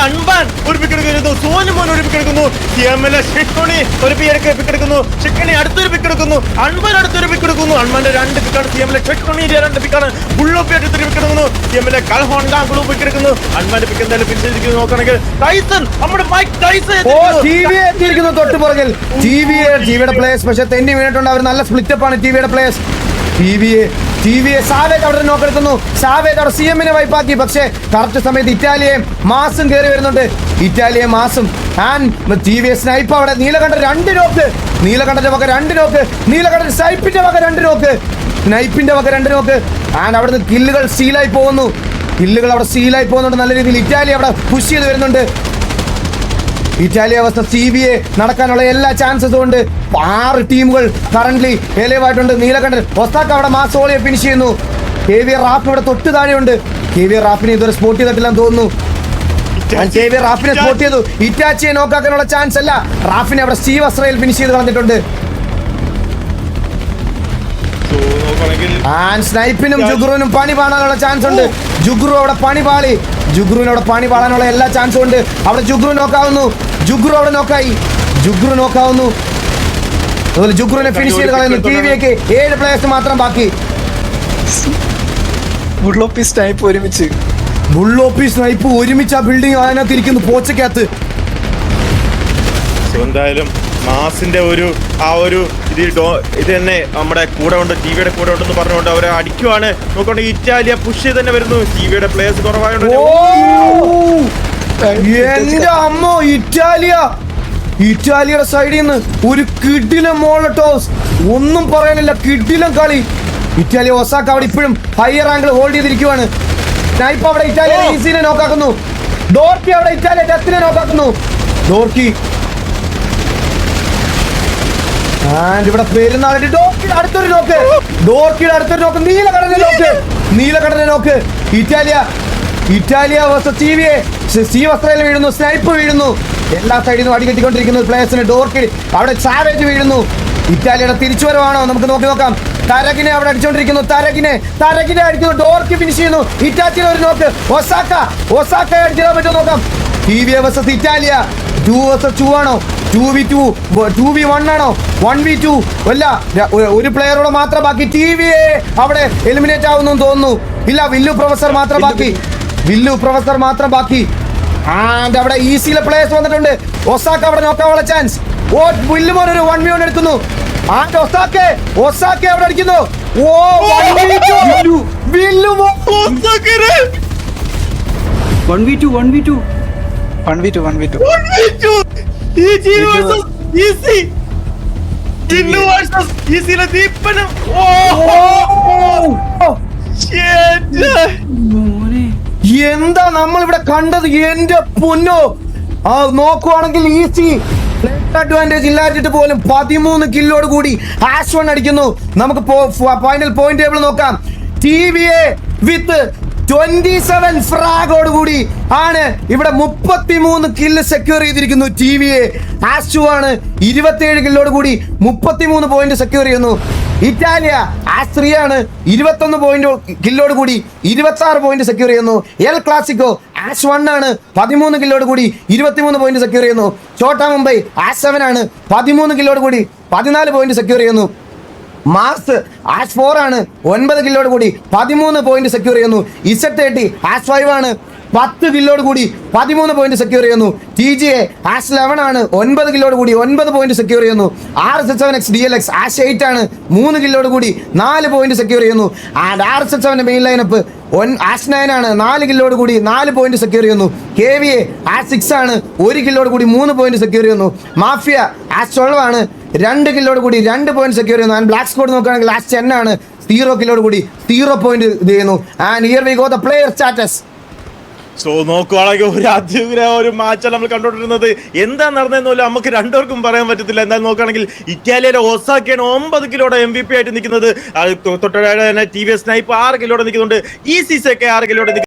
അൻപാൻ ഒരു പിക്ക് എടുക്കുന്നു. സോനുമോൻ ഒരു പിക്ക് എടുക്കുന്നു. CM-ലെ ഷിക്കണി ഒരു പിക്ക് എടുക്കുന്നു. ഷിക്കണി അടുത്തൊരു പിക്ക് എടുക്കുന്നു. അൻപാൻ അടുത്തൊരു പിക്ക് എടുക്കുന്നു. അൻപാന്റെ 2 പിക്കാണ്. CM-ലെ ഷിക്കണിന്റെ 2 പിക്കാണ്. ബുള്ളോപ്പി അടുത്തൊരു പിക്ക് എടുക്കുന്നു. CM-ലെ കൽഹോണ്ട ബ്ലൂ പിക്ക് എടുക്കുന്നു. അൻപാന്റെ പിക്ക് എന്തായാലും ഫിനിഷ് ചെയ്തിരിക്കുന്നു. നോക്കുകയാണെങ്കിൽ ടൈസൺ നമ്മുടെ മൈക്ക് ടൈസൺ എത്തിയിരിക്കുന്നു തൊട്ട് പുറകിൽ. TVയുടെ പ്ലേയേഴ്സ് പക്ഷെ തെന്നി വീണിട്ടുണ്ട്. അവർ നല്ല സ്പ്ലിറ്റപ്പ് ആണ് TVയുടെ പ്ലേയേഴ്സ്. TVA സാവേജ് അവിടെ നോക്കെടുക്കുന്നു. സാവേജ് അവിടെ CM-നെ വൈപ്പാക്കി. പക്ഷേ കറക്റ്റ് സമയത്ത് ഇറ്റാലിയയും മാസും കയറി വരുന്നുണ്ട്. ആൻഡ് TVA സ്നൈപ്പ് അവിടെ നീലകണ്ഠ 2 നോക്ക്. നീലകണ്ഠന്റെ വക 2 നോക്ക്. നീലകണ്ഠൻ സ്നൈപ്പിന്റെ വക 2 നോക്ക്. സ്നൈപ്പിന്റെ വക 2 നോക്ക്. ആൻഡ് അവിടുന്ന് കില്ലുകൾ സീലായി പോകുന്നുണ്ട് നല്ല രീതിയിൽ. ഇറ്റാലി അവിടെ പുഷ് ചെയ്ത് വരുന്നുണ്ട്. ഇറ്റാലിയ അവസ്ഥ TVA നടക്കാനുള്ള എല്ലാ ചാൻസസും ഉണ്ട്. 6 ടീമുകൾ കറന്റ് എലൈവായിട്ടുണ്ട്. നീലകണ്ഠൻ ഒസാക്ക അവിടെ മാസോളിയെ ഫിനിഷ് ചെയ്യുന്നു. KVA റാഫ് ഇവിടെ തൊട്ട് താഴെയുണ്ട്. KVA റാഫിനെ ഇതുവരെ സ്പോട്ട് ചെയ്തിട്ടില്ലെന്ന് തോന്നുന്നു. KVA റാഫിനെ സ്പോട്ട് ചെയ്തു. ഇറ്റാച്ചിയെ നോക്കാനുള്ള ചാൻസ് അല്ല. റാഫിനെ അവിടെ സ്റ്റീവ് അസ്രയിൽ ഫിനിഷ് ചെയ്ത് കളഞ്ഞിട്ടുണ്ട്. സ്നൈപ്പിനും ജുഗ്രുവിനും പണി പാടാനുള്ള ചാൻസ് ഉണ്ട്. ജുഗ്രു അവിടെ പണി പാളി. ജുഗ്രുവിന് അവിടെ പണി പാടാനുള്ള എല്ലാ ചാൻസും ഉണ്ട്. അവിടെ ജുഗ്രു നോക്കാവുന്നു. ജുഗ്രു അവിടെ നോക്കായി. ജുഗ്രു നോക്കാവുന്നു. അതുപോലെ ജുഗ്രുവിനെ ഫിനിഷ് ചെയ്ത് കളയുന്നു. TVAക്ക് 7 പ്ലേയേഴ്സ് മാത്രം ബാക്കി. ബുള്ളോപ്പി സ്നൈപ്പ് ഒരുമിച്ച്. ബുള്ളോപ്പി സ്നൈപ്പ് ഒരുമിച്ച് ആ ബിൽഡിംഗ് അതിനകത്ത് ഇരിക്കുന്നു പോച്ചക്കകത്ത്. എന്തായാലും മാസിന്റെ ആ ഒരു ഇത് തന്നെ നമ്മുടെ കൂടെ ഉണ്ട്, ടിവിയുടെ കൂടെ ഉണ്ടെന്ന് പറഞ്ഞുകൊണ്ട് അവരെ അടിക്കുവാണ്. നോക്കണ്ട ഇറ്റാലിയ പുഷ് ചെയ്ത് തന്നെ വരുന്നു. ടിവിയുടെ പ്ലേയേഴ്സ് കുറവായോണ്ട് എന്റെ അമ്മോ, ഇറ്റാലിയുടെ സൈഡിൽ നിന്ന് ഒരു കിഡിലം മോളട്ടോസ്, ഒന്നും പറയാനില്ല, കിഡിലം കളി. ഇറ്റാലിയ ഒസാക്ക അവിടെ ഇപ്പോഴും ഹയർ ആംഗിൾ ഹോൾഡ് ചെയ്തിരിക്കുവാണ്. സ്നൈപ്പ് അവിടെ ഇറ്റാലിയ ഈസിനെ നോക്കാക്കുന്നു. ഡോർക്കി അവിടെ ഇറ്റാലിയ ഡെത്തിനെ നോക്കാക്കുന്നു. ഡോർക്കി ഇവിടെ പെരുന്നാളിന്റെ ഡോർക്കിയുടെ അടുത്തൊരു നോക്ക്. നീലകടനെ നോക്ക്. Italia versus TVA. സ്റ്റീവ് അസ്ത്രയിൽ വീഴുന്നു. സ്നൈപ്പ് വീഴുന്നു. എല്ലാ സൈഡിൽ നിന്നും അടികെട്ടിക്കൊണ്ടിരിക്കുന്ന പ്ലേയേഴ്സിന്. ഡോർക്കി അവിടെ സാവേജ് വീഴുന്നു. ഇറ്റാലിയുടെ തിരിച്ചുവരവാണോ നമുക്ക് നോക്കാം. തരകിനെ അവിടെ അടിച്ചുകൊണ്ടിരിക്കുന്നു. തരകിനെ അടിക്കുന്നു. ഡോർക്കി ഫിനിഷ് ചെയ്യുന്നു. ഇറ്റാച്ചിയുടെ ഒരു നോക്ക്. ഒസാക്ക അടിച്ചിടാൻ പറ്റുമോ നോക്കാം. TVA വേഴ്സസ് ഇറ്റാലിയ 2 vs 2 ആണോ? 2v2 2v1 ആണോ? 1v2 അല്ല, ഒരു പ്ലെയറോട് മാത്രം ബാക്കി. TVA അവിടെ എലിമിനേറ്റ് ആവുന്നു തോന്നുന്നു. ഇല്ല, വില്ലു പ്രൊഫസർ മാത്രം ബാക്കി. ആൻഡ് അവിടെ ഈസിയിലെ പ്ലേയേഴ്സ് വന്നിട്ടുണ്ട്. ഒസാക്ക അവിടെ നോക്കാനുള്ള ചാൻസ്. വില്ലുമോൻ ഒരു 1v1 എടുക്കുന്നു. ആൻഡ് ഒസാക്ക അവിടെ അടിക്കുന്നു. 1v2. എന്താ നമ്മൾ ഇവിടെ കണ്ടത്? എന്റെ പൊന്നോ, നോക്കുവാണെങ്കിൽ ഈസി അഡ്വാൻറ്റേജ് ഇല്ലാതിട്ട് പോലും 13 കില്ലോട് കൂടി #1 അടിക്കുന്നു. നമുക്ക് ഫൈനൽ പോയിന്റ് ടേബിൾ നോക്കാം. TVA വിത്ത് 27 ഫ്രാഗോട് കൂടി ആണ് ഇവിടെ 33 കില്ല് സെക്യൂർ ചെയ്തിരിക്കുന്നു. TVA #2 ആണ് 27 കില്ലോട് കൂടി 33 പോയിന്റ് സെക്യൂർ ചെയ്യുന്നു. ഇറ്റാലിയ #3 ആണ് 21 പോയിന്റ് കില്ലോട് കൂടി 26 പോയിന്റ് സെക്യൂർ ചെയ്യുന്നു. എൽ ക്ലാസിക്കോ #1 ആണ് 13 കില്ലോട് കൂടി 23 പോയിന്റ് സെക്യൂർ ചെയ്യുന്നു. ഛോട്ട മുംബൈ #7 ആണ് 13 കില്ലോട് കൂടി 14 പോയിന്റ് സെക്യൂർ ചെയ്യുന്നു. മാസ് #4 ആണ് 9 കില്ലോട് കൂടി 13 പോയിന്റ് സെക്യൂർ ചെയ്യുന്നു. Z30 #5 ആണ് 10 കില്ലോട് കൂടി 13 പോയിന്റ് സെക്യൂർ ചെയ്യുന്നു. TGA #11 ആണ് 9 കില്ലോട് കൂടി 9 പോയിന്റ് സെക്യൂർ ചെയ്യുന്നു. RSH7X DLX #8 ആണ് 3 കില്ലോട് കൂടി 4 പോയിന്റ് സെക്യൂർ ചെയ്യുന്നു. ആൻഡ് RSH7 മെയിൻ ലൈനപ്പ് #9 ആണ് 4 കില്ലോട് കൂടി 4 പോയിന്റ് സെക്യൂർ ചെയ്യുന്നു. KVA #6 ആണ് 1 കില്ലോട് കൂടി 3 പോയിന്റ് സെക്യൂർ ചെയ്യുന്നു. മാഫിയ #12 ആണ് 2 കില്ലോട് കൂടി 2 പോയിന്റ് സെക്യൂർ ചെയ്യുന്നു. ആൻഡ് ബ്ലാക്ക് സ്കോഡ് നോക്കുകയാണെങ്കിൽ #10 ആണ് 0 കില്ലോട് കൂടി 0 പോയിന്റ് ഇത് ചെയ്യുന്നു. And here we go the player status. So നോക്കുവാണെങ്കിൽ ഒരു അതിഗ്രഹ ഒരു മാച്ചാണ് നമ്മൾ കണ്ടോണ്ടിരുന്നത്. എന്താ നടന്നതെന്നല്ല നമുക്ക് രണ്ടുപേർക്കും പറയാൻ പറ്റത്തില്ല. എന്തായാലും നോക്കുകയാണെങ്കിൽ ഇറ്റാലിയയിലെ ഒസാക്കയാണ് 9 കിലോയുടെ MVP ആയിട്ട് നിൽക്കുന്നത്. തൊട്ടടുത്ത തന്നെ TVS സ്നൈപ്പ് 6 കിലോയുടെ നിൽക്കുന്നുണ്ട്. ഈ സീസൊക്കെ 6 കിലോയുടെ